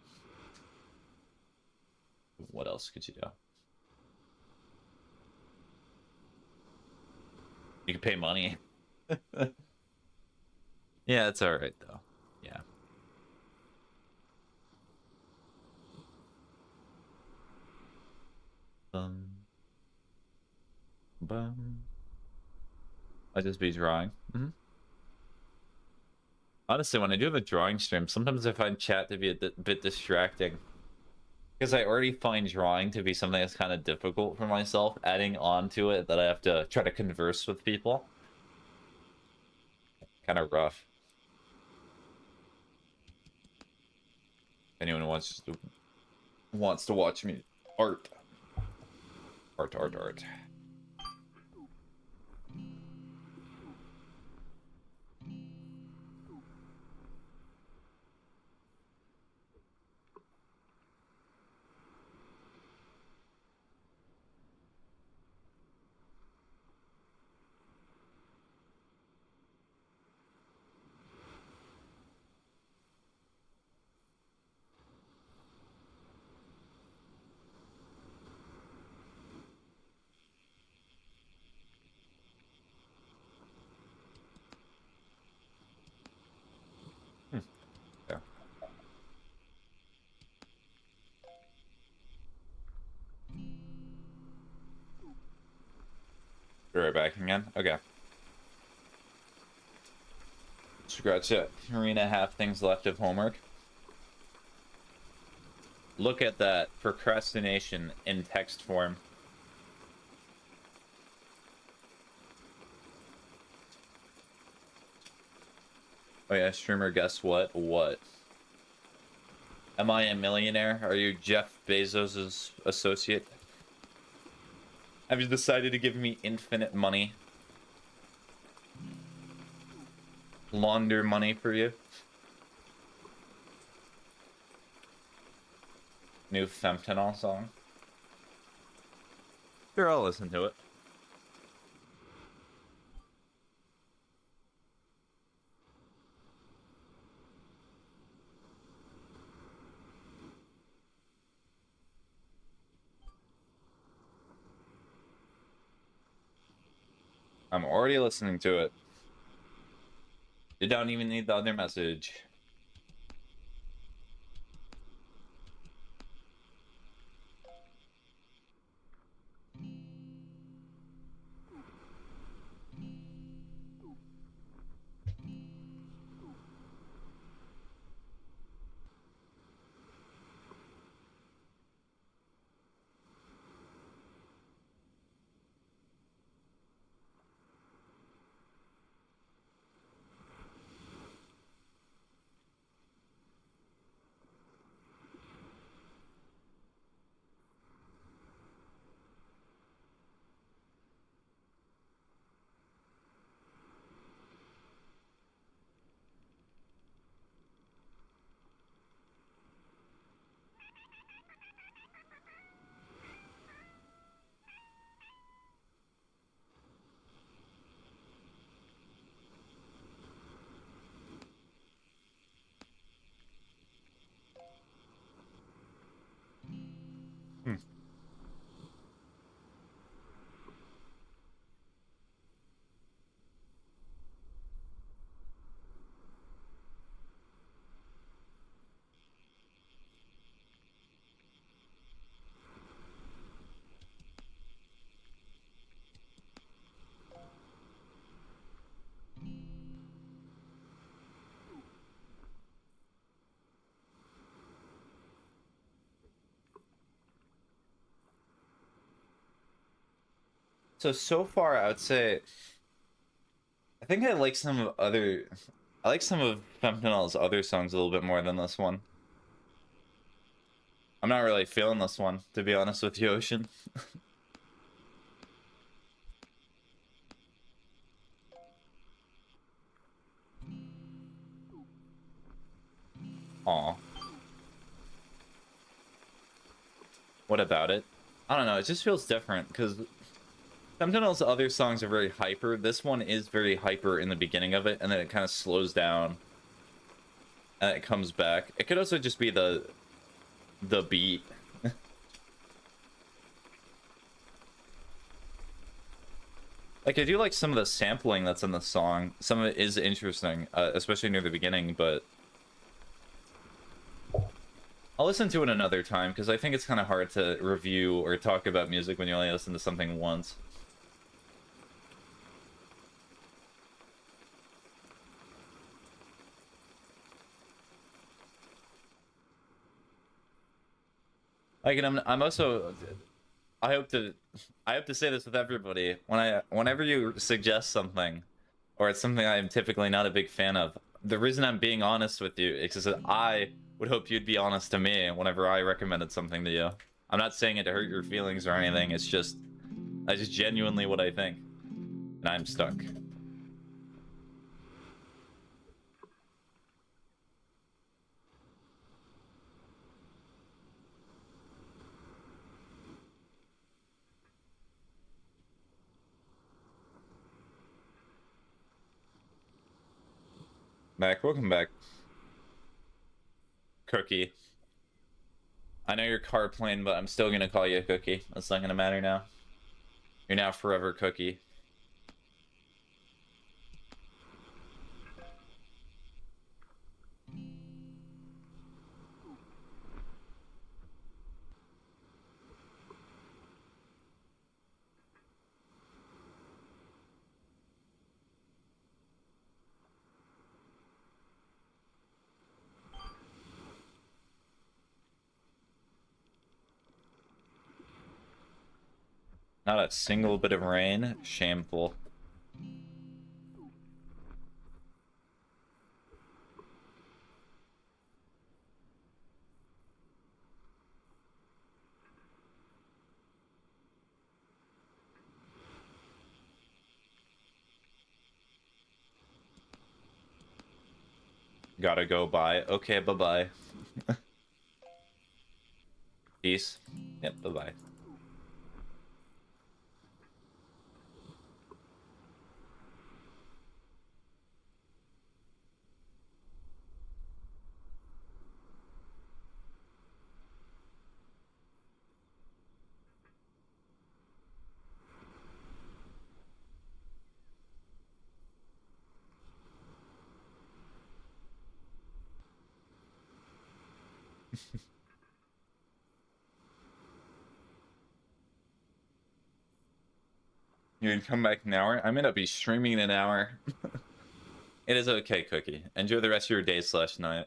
What else could you do? You could pay money. Yeah, it's alright though. Yeah. Bum. I just be drawing. Honestly, when I do have a drawing stream, sometimes I find chat to be a bit distracting. Because I already find drawing to be something that's kind of difficult for myself, adding on to it that I have to try to converse with people. Kind of rough. If anyone wants to watch me art. Art. Be right back again. Okay. Scratch it. 3.5 things left of homework. Look at that procrastination in text form. Oh yeah, streamer, guess what? What? Am I a millionaire? Are you Jeff Bezos' associate? Have you decided to give me infinite money? Launder money for you? New fentanyl song? Sure, I'll listen to it. I'm already listening to it. You don't even need the other message. So far, I would say I think I like some of other. I like some of Fentanyls' other songs a little bit more than this one. I'm not really feeling this one, to be honest with you, Ocean. Aw. What about it? I don't know, it just feels different, because Fentanyls' other songs are very hyper. This one is very hyper in the beginning of it, and then it kind of slows down. And it comes back. It could also just be the beat. Like, I do like some of the sampling that's in the song. Some of it is interesting, especially near the beginning, but I'll listen to it another time, because I think it's kind of hard to review or talk about music when you only listen to something once. Like, and I'm also, I hope to say this with everybody. Whenever you suggest something, or it's something I'm typically not a big fan of, the reason I'm being honest with you is that I would hope you'd be honest to me whenever I recommended something to you. I'm not saying it to hurt your feelings or anything. It's just, that's just genuinely what I think, and I'm stuck. Back, welcome back, Cookie. I know you're car plane, but I'm still gonna call you a Cookie. That's not gonna matter now. You're now forever Cookie. Not a single bit of rain. Shameful. Gotta go bye. Okay, bye-bye. Peace. Yep, bye-bye. You're gonna come back in an hour? I'm gonna be streaming in an hour. It is okay, Cookie. Enjoy the rest of your day/night.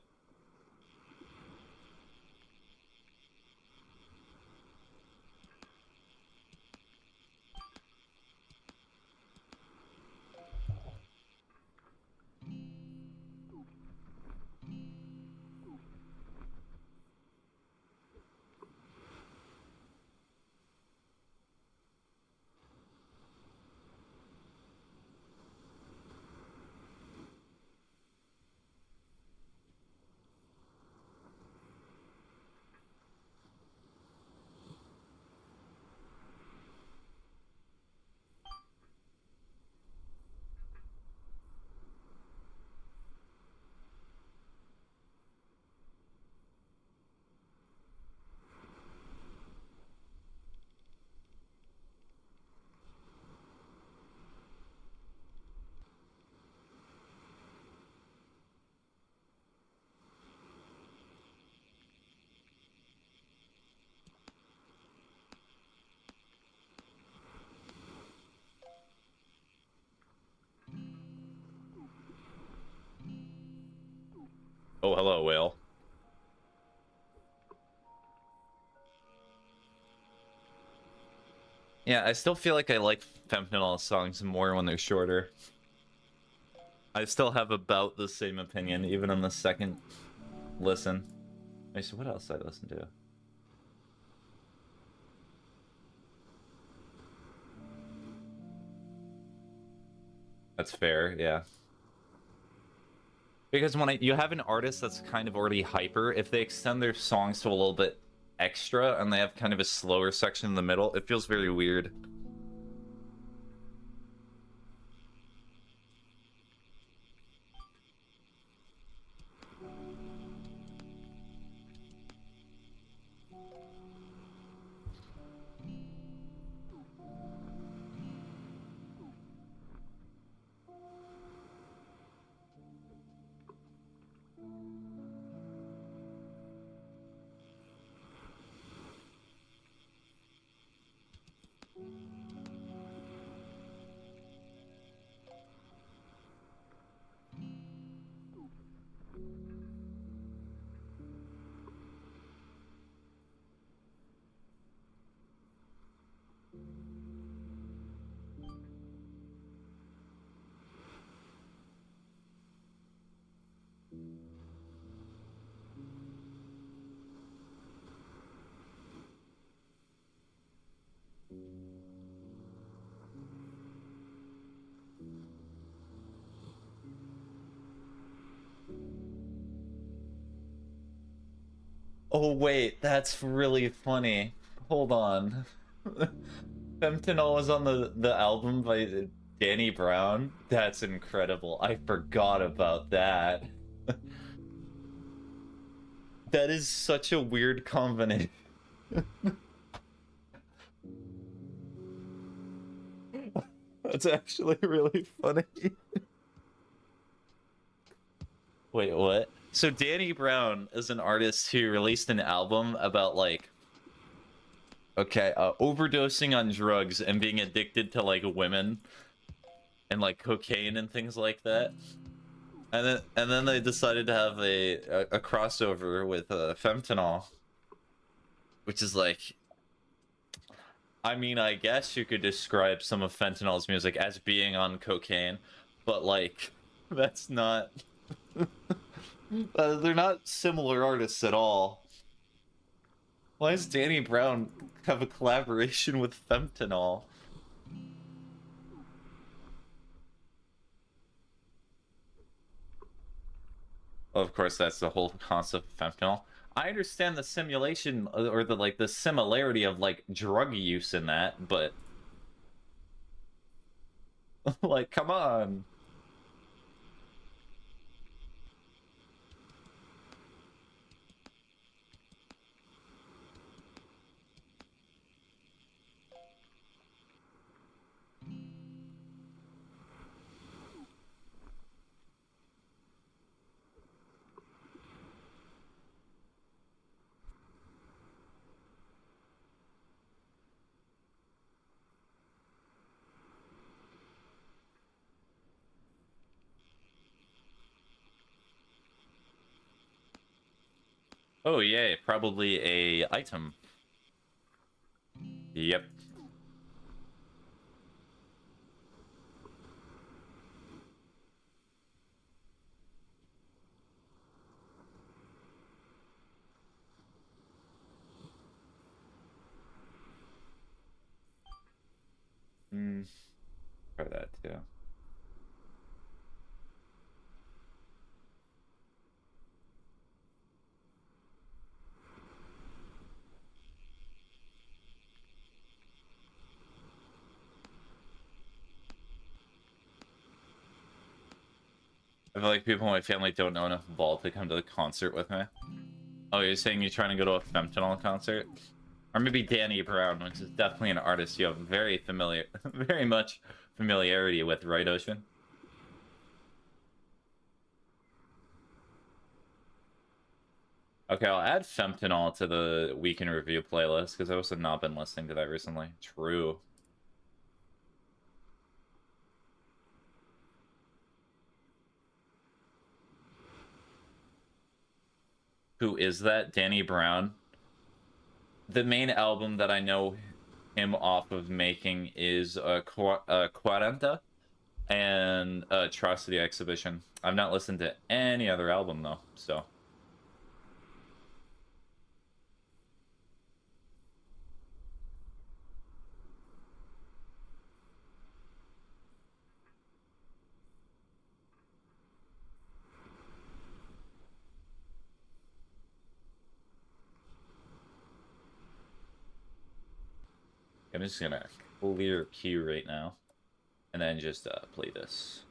Oh, hello, whale. Yeah, I still feel like I like Fempinol songs more when they're shorter. I still have about the same opinion, even on the second listen. Wait, so what else did I listen to? That's fair, yeah. Because when you have an artist that's kind of already hyper, if they extend their songs to a little bit extra and they have kind of a slower section in the middle, it feels very weird. Oh wait, that's really funny. Hold on. Fentanyl was on the album by Danny Brown. That's incredible. I forgot about that. That is such a weird combination. That's actually really funny. Wait, what? So Danny Brown is an artist who released an album about like overdosing on drugs and being addicted to like women and like cocaine and things like that. And then they decided to have a crossover with Fentanyl, which is like I mean, I guess you could describe some of Fentanyl's music as being on cocaine, but like, that's not. They're not similar artists at all. Why does Danny Brown have a collaboration with Fentanyl? Well, of course, that's the whole concept of fentanyl. I understand the simulation or the like the similarity of like drug use in that, but like, come on. Oh yeah, probably a item. Yep. Mm, try that too. I feel like people in my family don't know enough Vault to come to the concert with me. Oh, you're saying you're trying to go to a Fentanyl concert? Or maybe Danny Brown, which is definitely an artist you have very familiar, very much familiarity with, right, Ocean? Okay, I'll add Fentanyl to the Week in Review playlist, because I also not been listening to that recently. True. Who is that? Danny Brown? The main album that I know him off of making is Quaranta and Atrocity Exhibition. I've not listened to any other album, though, so... I'm just gonna clear queue right now, and then just play this.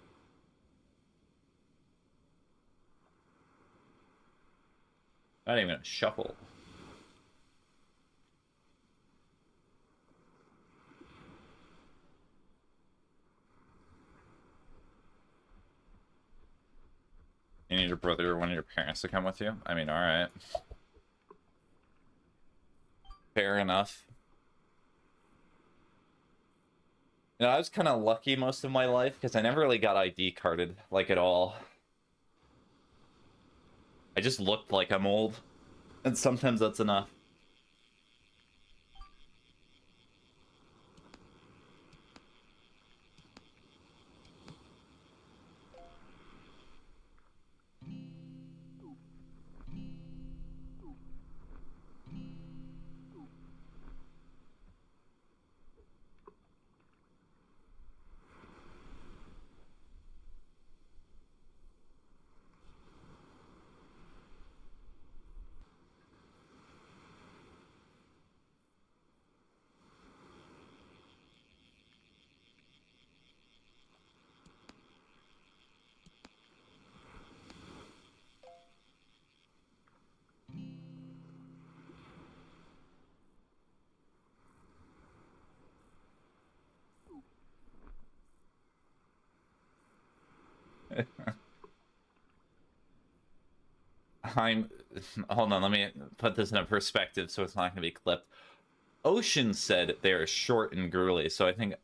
Not even a shuffle. You need your brother or one of your parents to come with you? I mean, alright. Fair enough. You know, I was kind of lucky most of my life, because I never really got ID carded, like, at all. I just looked like I'm old, and sometimes that's enough. I'm... Hold on, let me put this in a perspective so it's not going to be clipped. Ocean said they're short and girly, so I think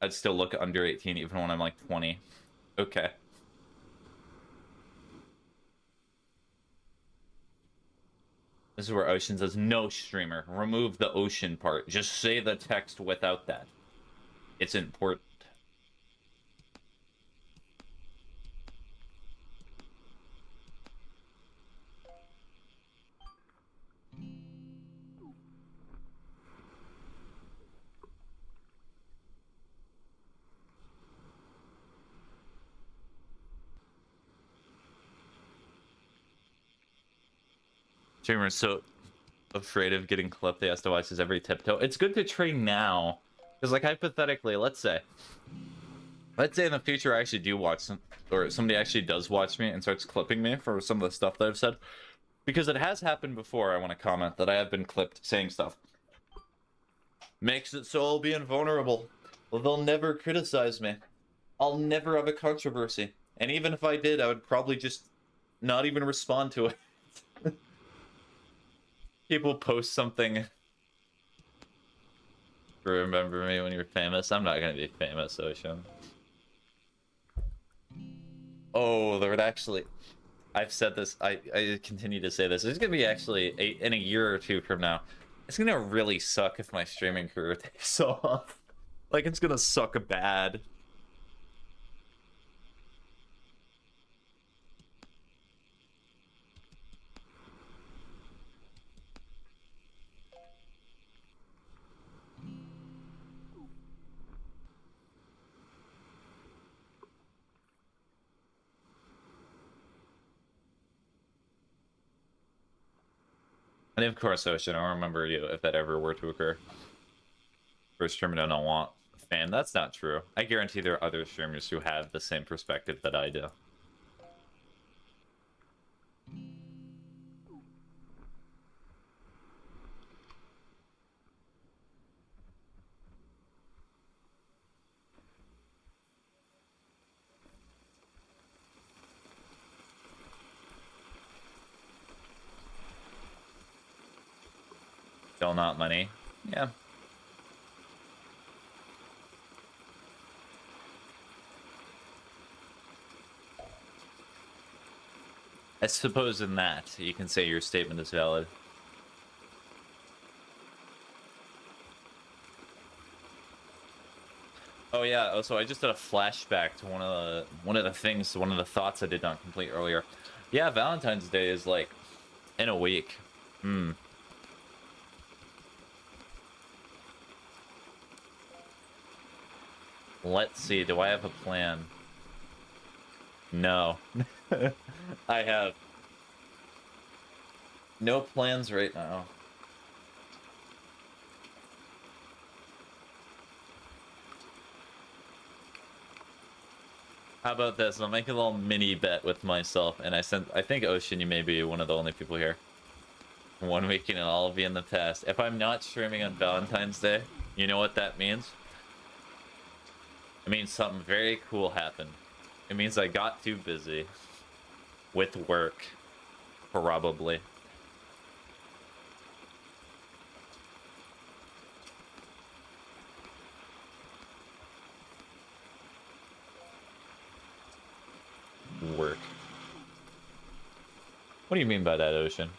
I'd still look under 18 even when I'm like 20. Okay. This is where Ocean says, no, streamer, remove the ocean part. Just say the text without that. It's important. Streamer's so afraid of getting clipped, they has to watch his every tiptoe. It's good to train now. Because, like, hypothetically, let's say in the future I actually do watch some, or somebody actually does watch me and starts clipping me for some of the stuff that I've said. Because it has happened before, I want to comment, that I have been clipped saying stuff. Makes it so I'll be invulnerable. Well, they'll never criticize me. I'll never have a controversy. And even if I did, I would probably just not even respond to it. People post something. Remember me when you're famous? I'm not gonna be famous, Ocean. Oh, there would actually... I've said this, I continue to say this. There's gonna be actually, in a year or two from now, it's gonna really suck if my streaming career takes off. Like, it's gonna suck bad. And of course, Ocean, I'll remember you if that ever were to occur. For a streamer I don't want a fan, that's not true. I guarantee there are other streamers who have the same perspective that I do. Still not money. Yeah. I suppose in that, you can say your statement is valid. Oh yeah, oh, so I just did a flashback to one of the thoughts I did not complete earlier. Yeah, Valentine's Day is like in a week. Let's see, do I have a plan? No. I have no plans right now. How about this? I'll make a little mini bet with myself, and I think Ocean, you may be one of the only people here. 1 week and I'll be in the past. If I'm not streaming on Valentine's Day, you know what that means? It means something very cool happened. It means I got too busy with work, probably. Work. What do you mean by that, Ocean?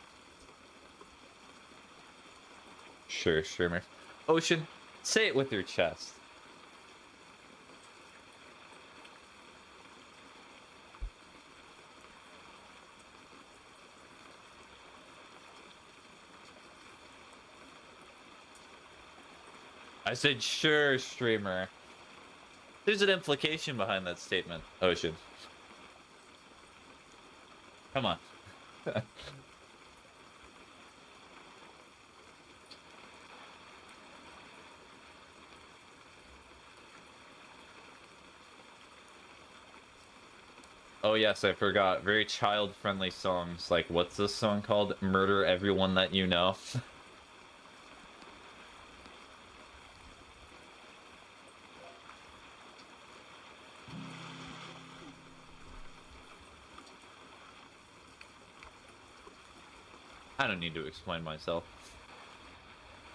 Sure, streamer. Ocean, say it with your chest. I said, sure, streamer. There's an implication behind that statement, Ocean. Come on. Oh yes, I forgot. Very child-friendly songs. Like, what's this song called? Murder Everyone That You Know. I don't need to explain myself.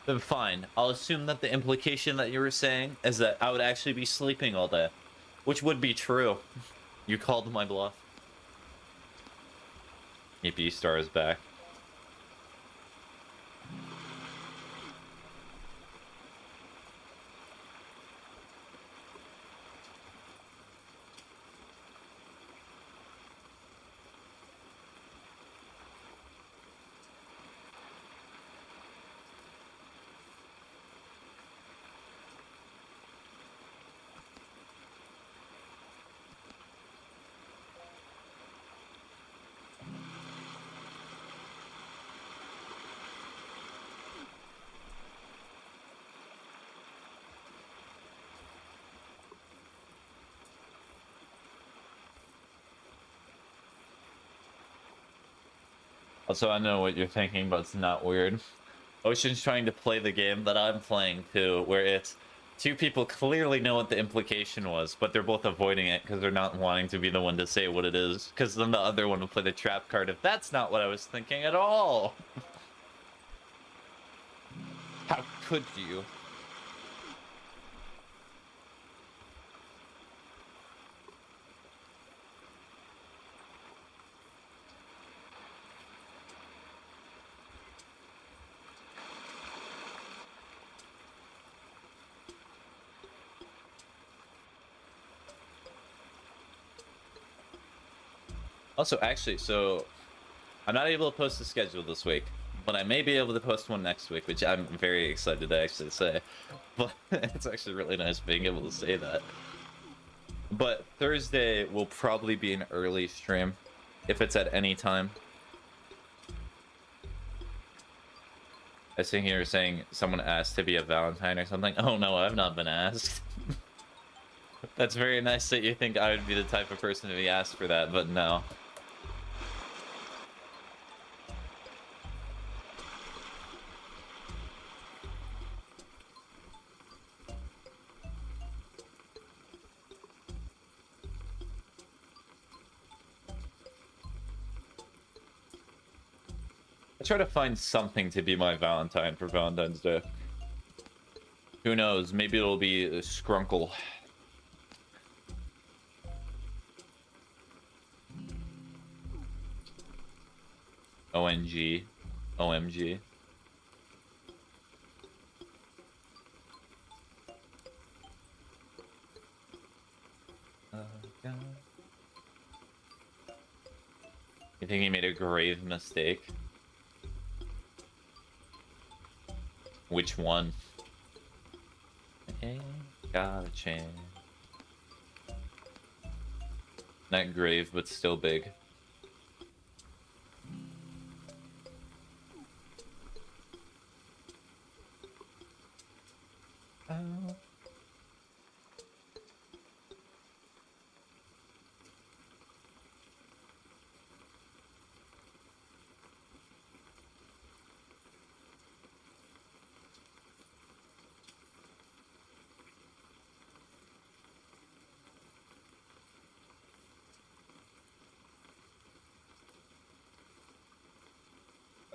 Then fine, I'll assume that the implication that you were saying is that I would actually be sleeping all day. Which would be true. You called my bluff. EP Star is back. Also, I know what you're thinking, but it's not weird. Ocean's trying to play the game that I'm playing too, where it's two people clearly know what the implication was, but they're both avoiding it because they're not wanting to be the one to say what it is, because then the other one will play the trap card if that's not what I was thinking at all. How could you? Also, actually, so I'm not able to post the schedule this week, but I may be able to post one next week, which I'm very excited to actually say. But it's actually really nice being able to say that. But Thursday will probably be an early stream, if it's at any time. I was sitting here saying someone asked to be a Valentine or something. Oh no, I've not been asked. That's very nice that you think I would be the type of person to be asked for that, but no. I try to find something to be my Valentine for Valentine's Day. Who knows? Maybe it'll be a Skrunkle. ONG. OMG. God. You think he made a grave mistake? Which one? Ain't got a chance. Not grave, but still big. Oh.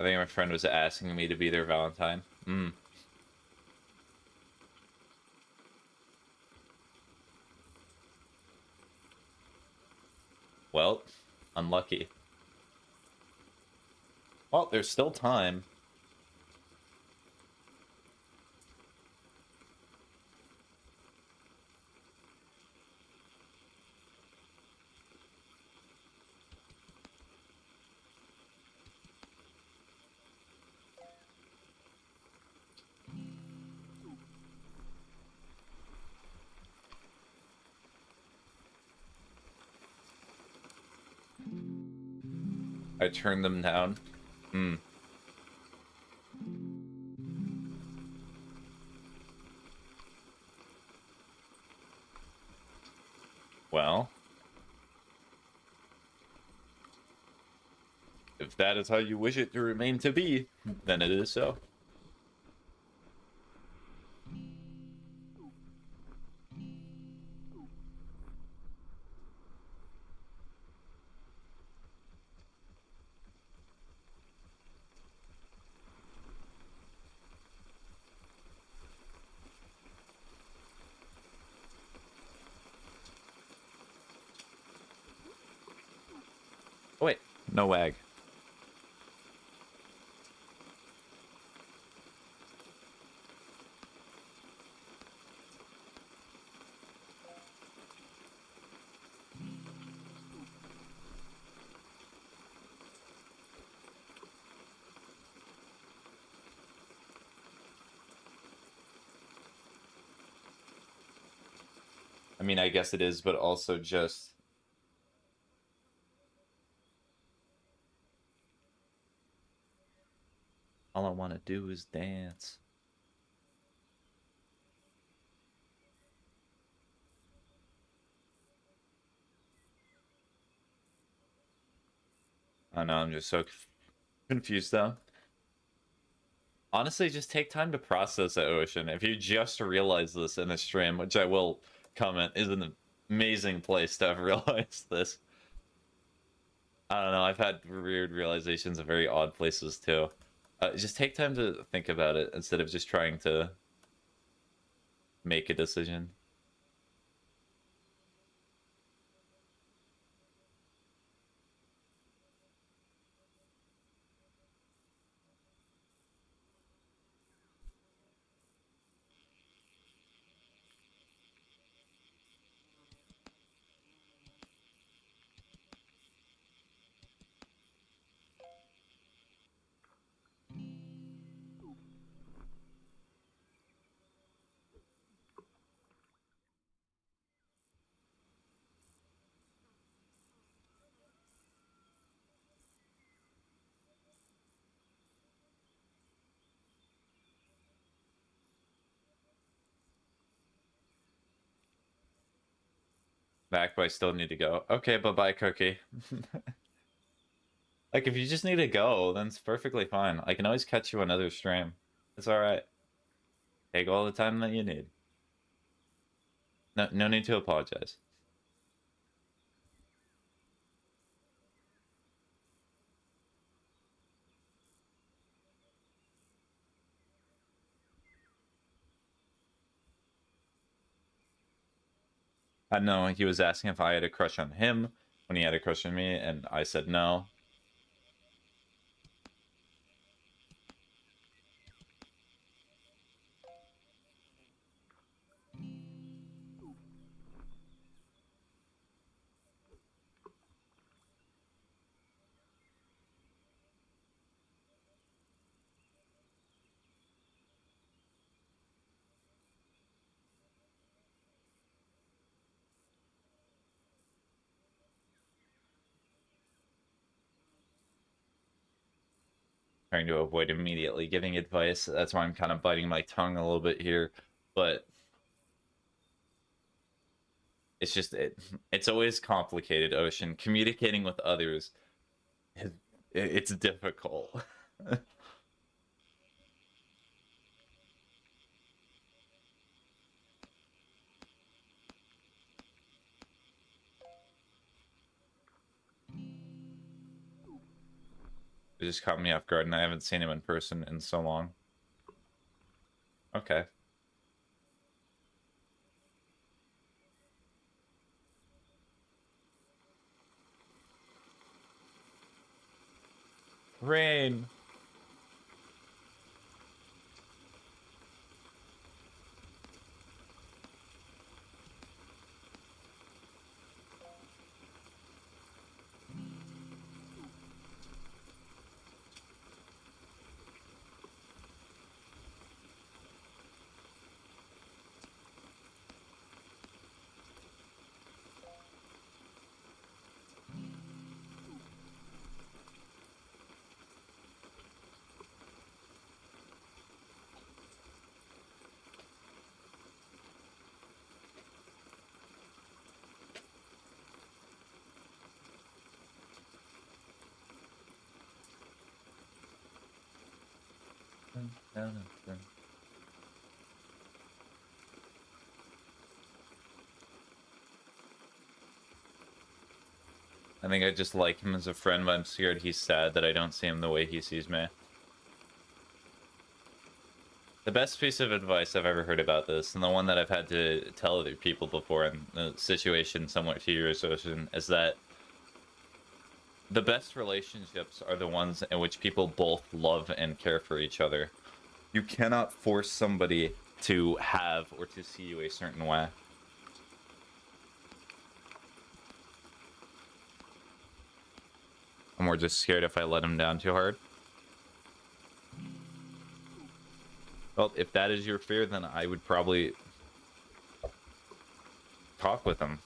I think my friend was asking me to be their Valentine. Well, unlucky. Well, there's still time. I turned them down. Well, if that is how you wish it to remain to be, then it is so. Oh, wait, no wag. I mean, I guess it is, but also just... all I want to do is dance. I know, I'm just so Confused though. Honestly, just take time to process the ocean. If you just realize this in a stream, which I will comment, is an amazing place to have realized this. I don't know, I've had weird realizations in very odd places too. Just take time to think about it instead of just trying to make a decision. Back, but I still need to go. Okay, bye-bye, Cookie. Like, if you just need to go, then it's perfectly fine. I can always catch you another stream. It's alright. Take all the time that you need. No need to apologize. I know he was asking if I had a crush on him when he had a crush on me, and I said no. Trying to avoid immediately giving advice. That's why I'm kind of biting my tongue a little bit here. But it's just, it's always complicated, Ocean. Communicating with others, it's difficult. It just caught me off guard, and I haven't seen him in person in so long. Okay. Rain. I think I just like him as a friend, but I'm scared he's sad that I don't see him the way he sees me. The best piece of advice I've ever heard about this, and the one that I've had to tell other people before in a situation somewhat to your Ocean, is that the best relationships are the ones in which people both love and care for each other. You cannot force somebody to have or to see you a certain way. I'm more just scared if I let him down too hard. Well, if that is your fear, then I would probably talk with him.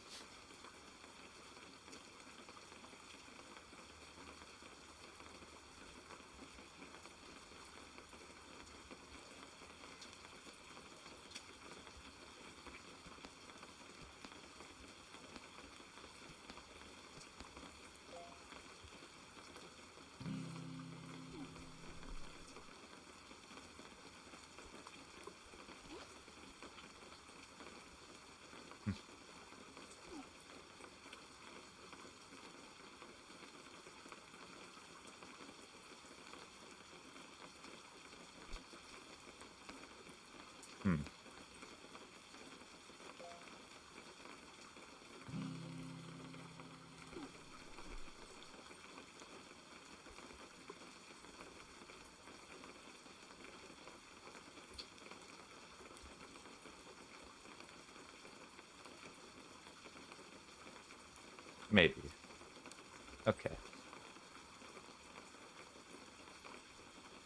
Maybe. Okay.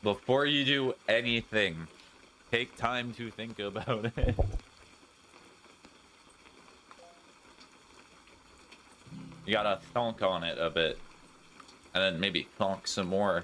Before you do anything, take time to think about it. You gotta thunk on it a bit. And then maybe thunk some more.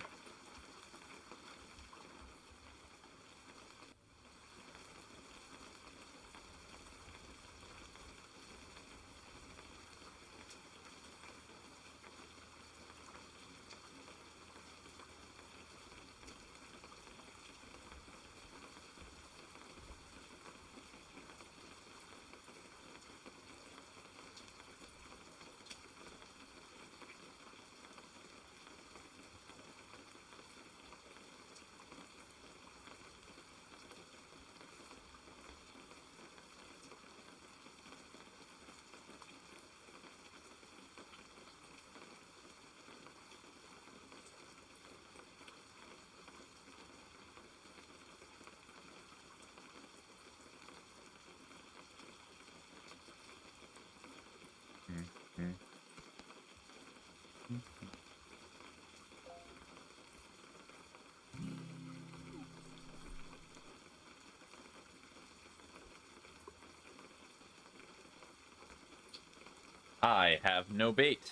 I have no bait.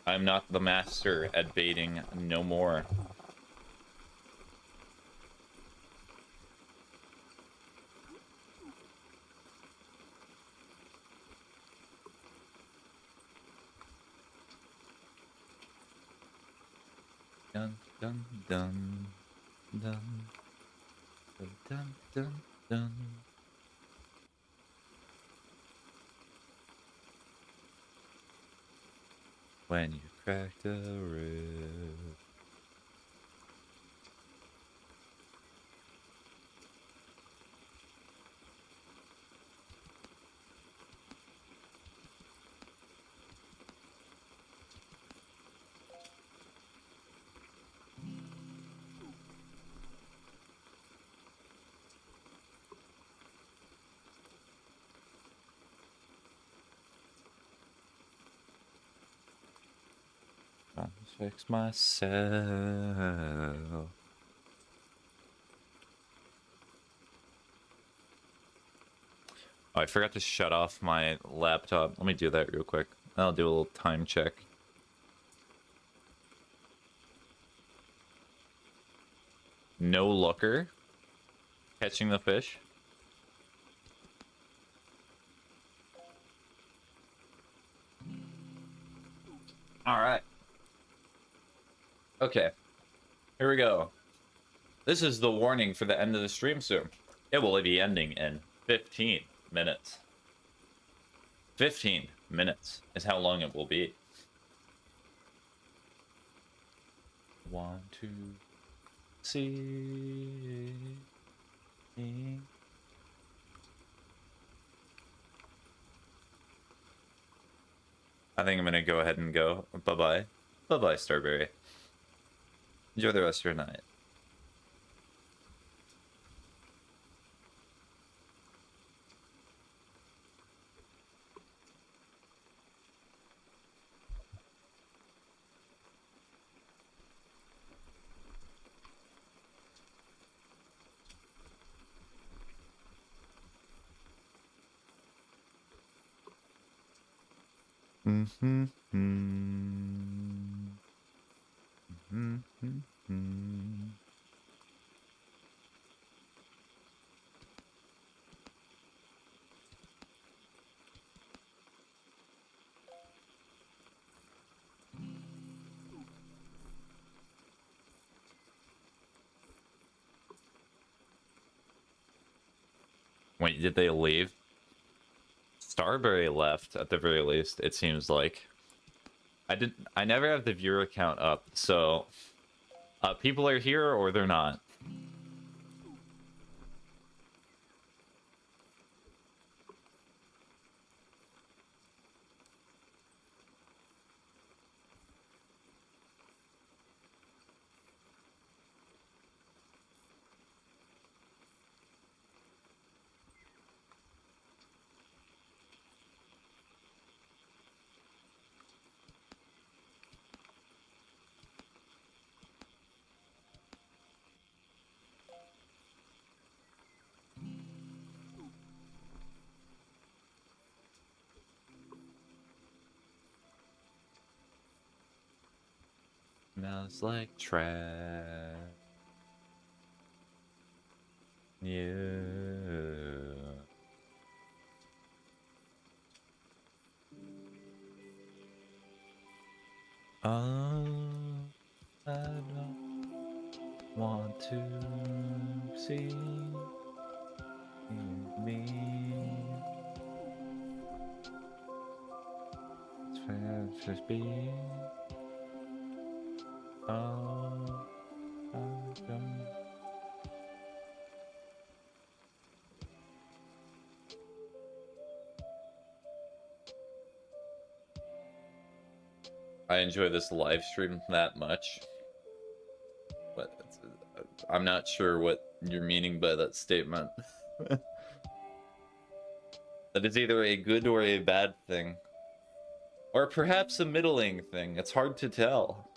I'm not the master at baiting no more. Dun dun dun dun dun dun dun dun. When you crack the roof. I'll fix myself. Oh, I forgot to shut off my laptop. Let me do that real quick. I'll do a little time check. No looker. Catching the fish. Alright. Okay. Here we go. This is the warning for the end of the stream soon. It will be ending in 15 minutes. 15 minutes is how long it will be. 1, 2, see. I think I'm gonna go ahead and go. Bye-bye. Bye-bye, Starberry. Enjoy the rest of your night. Mm-hmm. Mm-hmm. Mm-hmm. Wait, did they leave? Starberry left at the very least, it seems like. I never have the viewer count up, so people are here or they're not. Smells like trash. Yeah. Oh, I don't want to see me. It's just be. Oh, I don't. I enjoy this live stream that much, but I'm not sure what you're meaning by that statement. That is either a good or a bad thing. Or perhaps a middling thing. It's hard to tell.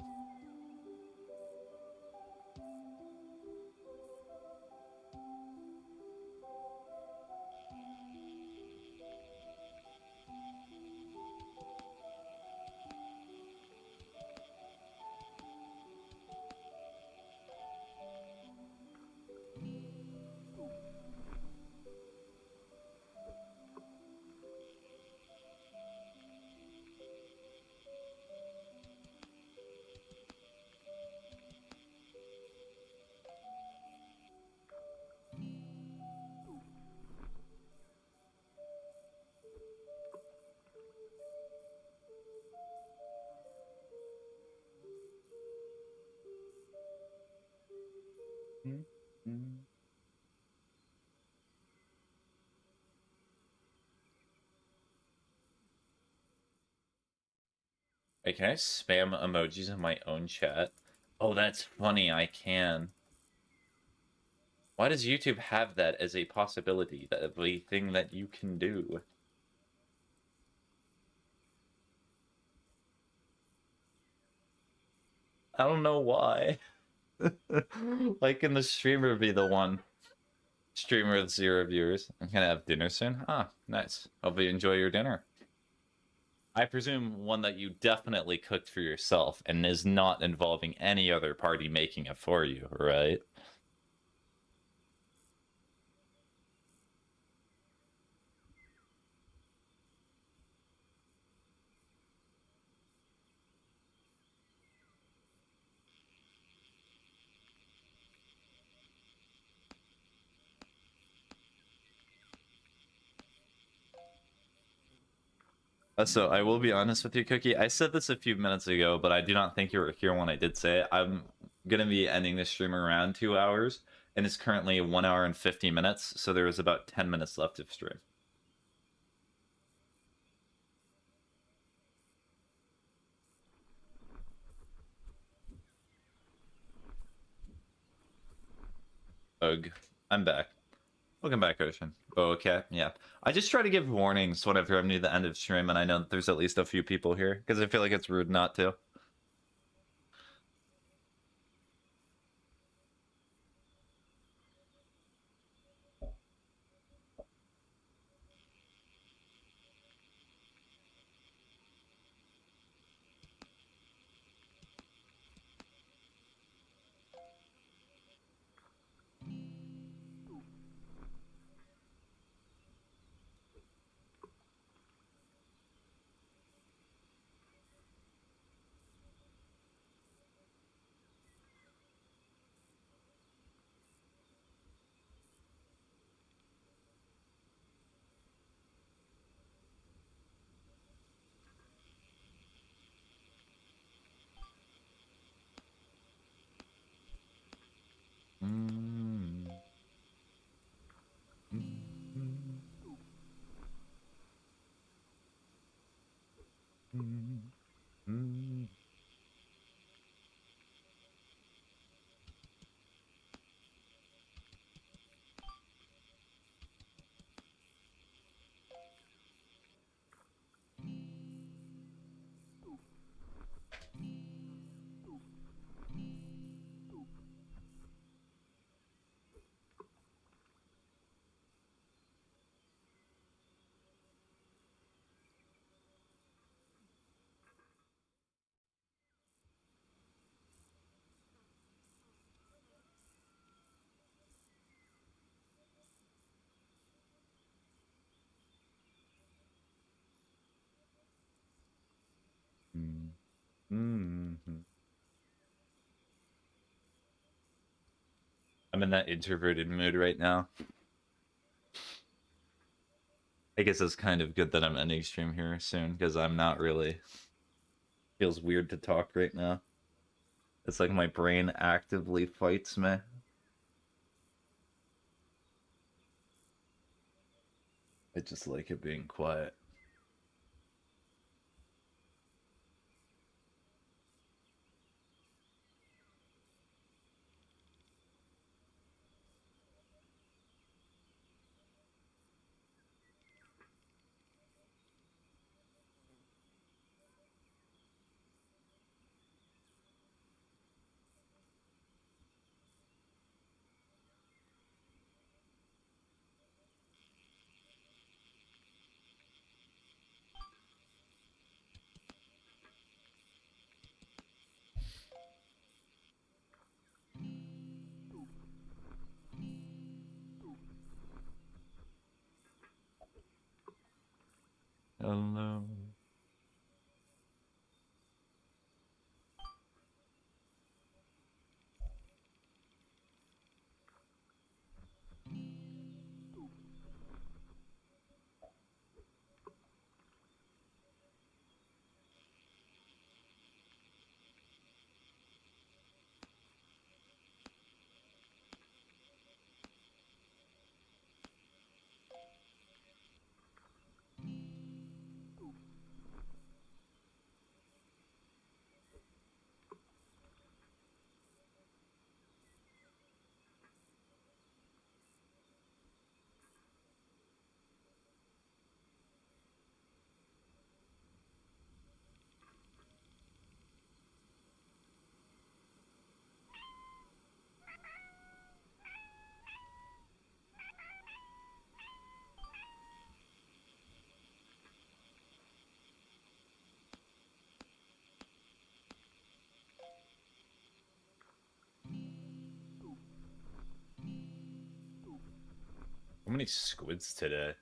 Hey, can I spam emojis in my own chat? Oh, that's funny, I can. Why does YouTube have that as a possibility, that a thing that you can do? I don't know why. Like, can the streamer be the one? Streamer with 0 viewers. I'm gonna have dinner soon? Ah, nice. Hope you enjoy your dinner. I presume one that you definitely cooked for yourself and is not involving any other party making it for you, right? So I will be honest with you, Cookie. I said this a few minutes ago, but I do not think you were here when I did say it. I'm gonna be ending this stream around 2 hours, and it's currently 1 hour and 50 minutes, so there is about 10 minutes left of stream. Ugh. I'm back. Welcome back, Ocean. Oh, okay, yeah. I just try to give warnings whenever I'm near the end of stream, and I know that there's at least a few people here, because I feel like it's rude not to. Mm. Mm. Mm. Mm. Mm-hmm. I'm in that introverted mood right now. I guess it's kind of good that I'm ending stream here soon because I'm not really. Feels weird to talk right now. It's like my brain actively fights me. I just like it being quiet. Hello. How many squids today?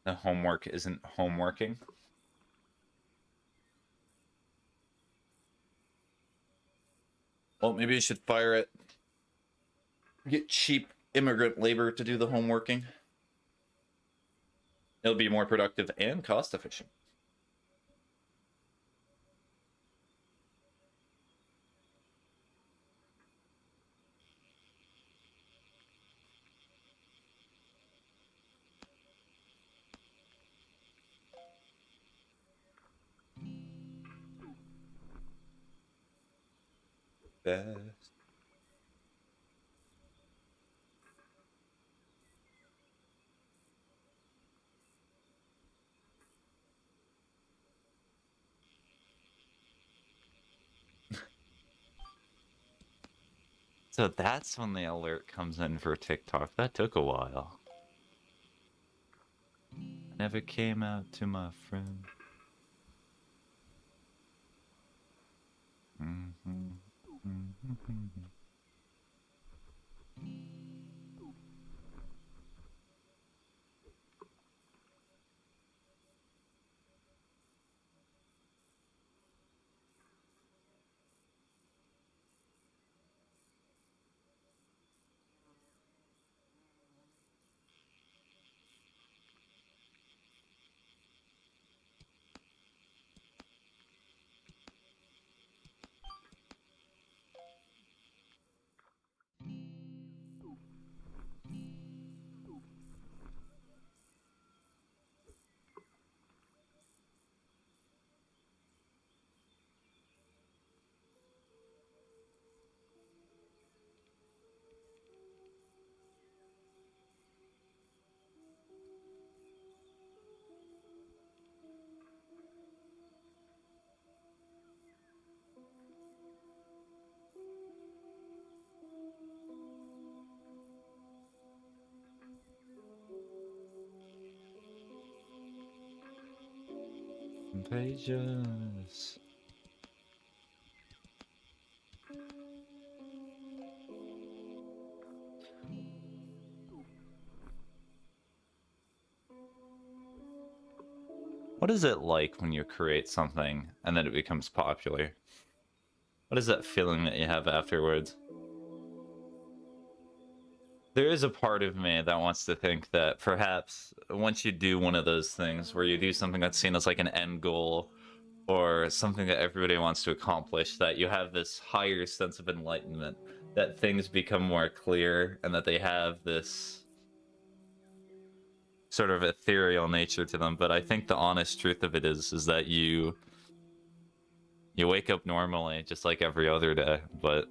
The homework isn't homeworking. Well, maybe you should fire it. Get cheap immigrant labor to do the homeworking. It'll be more productive and cost efficient. Best. So that's when the alert comes in for TikTok. That took a while. I never came out to my friend. Pages. What is it like when you create something and then it becomes popular? What is that feeling that you have afterwards? There is a part of me that wants to think that perhaps once you do one of those things where you do something that's seen as like an end goal or something that everybody wants to accomplish, that you have this higher sense of enlightenment, that things become more clear and that they have this sort of ethereal nature to them. But I think the honest truth of it is that you wake up normally just like every other day, but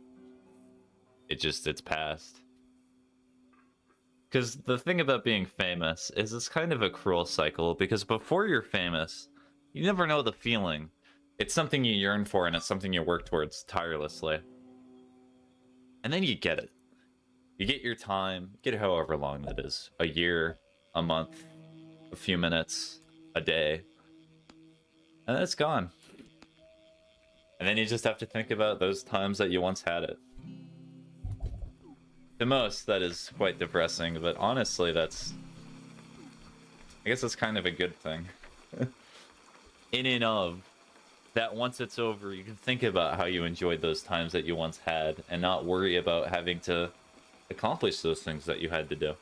it's past. Because the thing about being famous is it's kind of a cruel cycle, because before you're famous, you never know the feeling. It's something you yearn for, and it's something you work towards tirelessly. And then you get it. You get your time, get however long that is. A year, a month, a few minutes, a day. And then it's gone. And then you just have to think about those times that you once had it. To most, that is quite depressing, but honestly, I guess that's kind of a good thing. In and of, that once it's over, you can think about how you enjoyed those times that you once had, and not worry about having to accomplish those things that you had to do.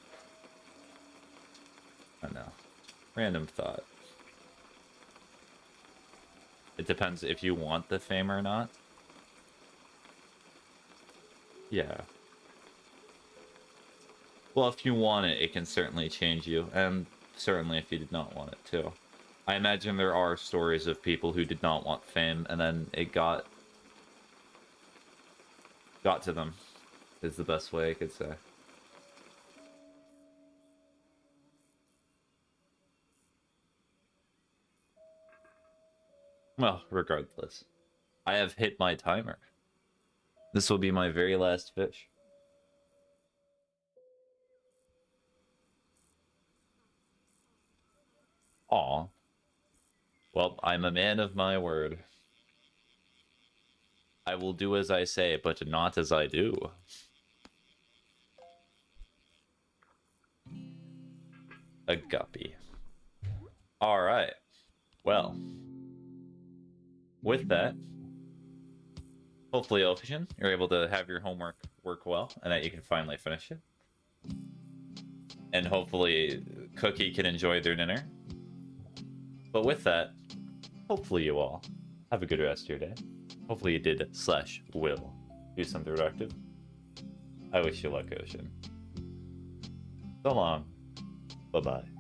I don't know. Random thought. It depends if you want the fame or not. Yeah. Well, if you want it, it can certainly change you, and certainly if you did not want it too. I imagine there are stories of people who did not want fame, and then it got to them, is the best way I could say. Well, regardless, I have hit my timer. This will be my very last fish. Aw. Well, I'm a man of my word. I will do as I say, but not as I do. A guppy. Alright. Well. With that, hopefully, Elfishin, you're able to have your homework work well, and that you can finally finish it. And hopefully, Cookie can enjoy their dinner. But with that, hopefully you all have a good rest of your day. Hopefully you did/will do something productive. I wish you luck, Ocean. So long. Bye-bye.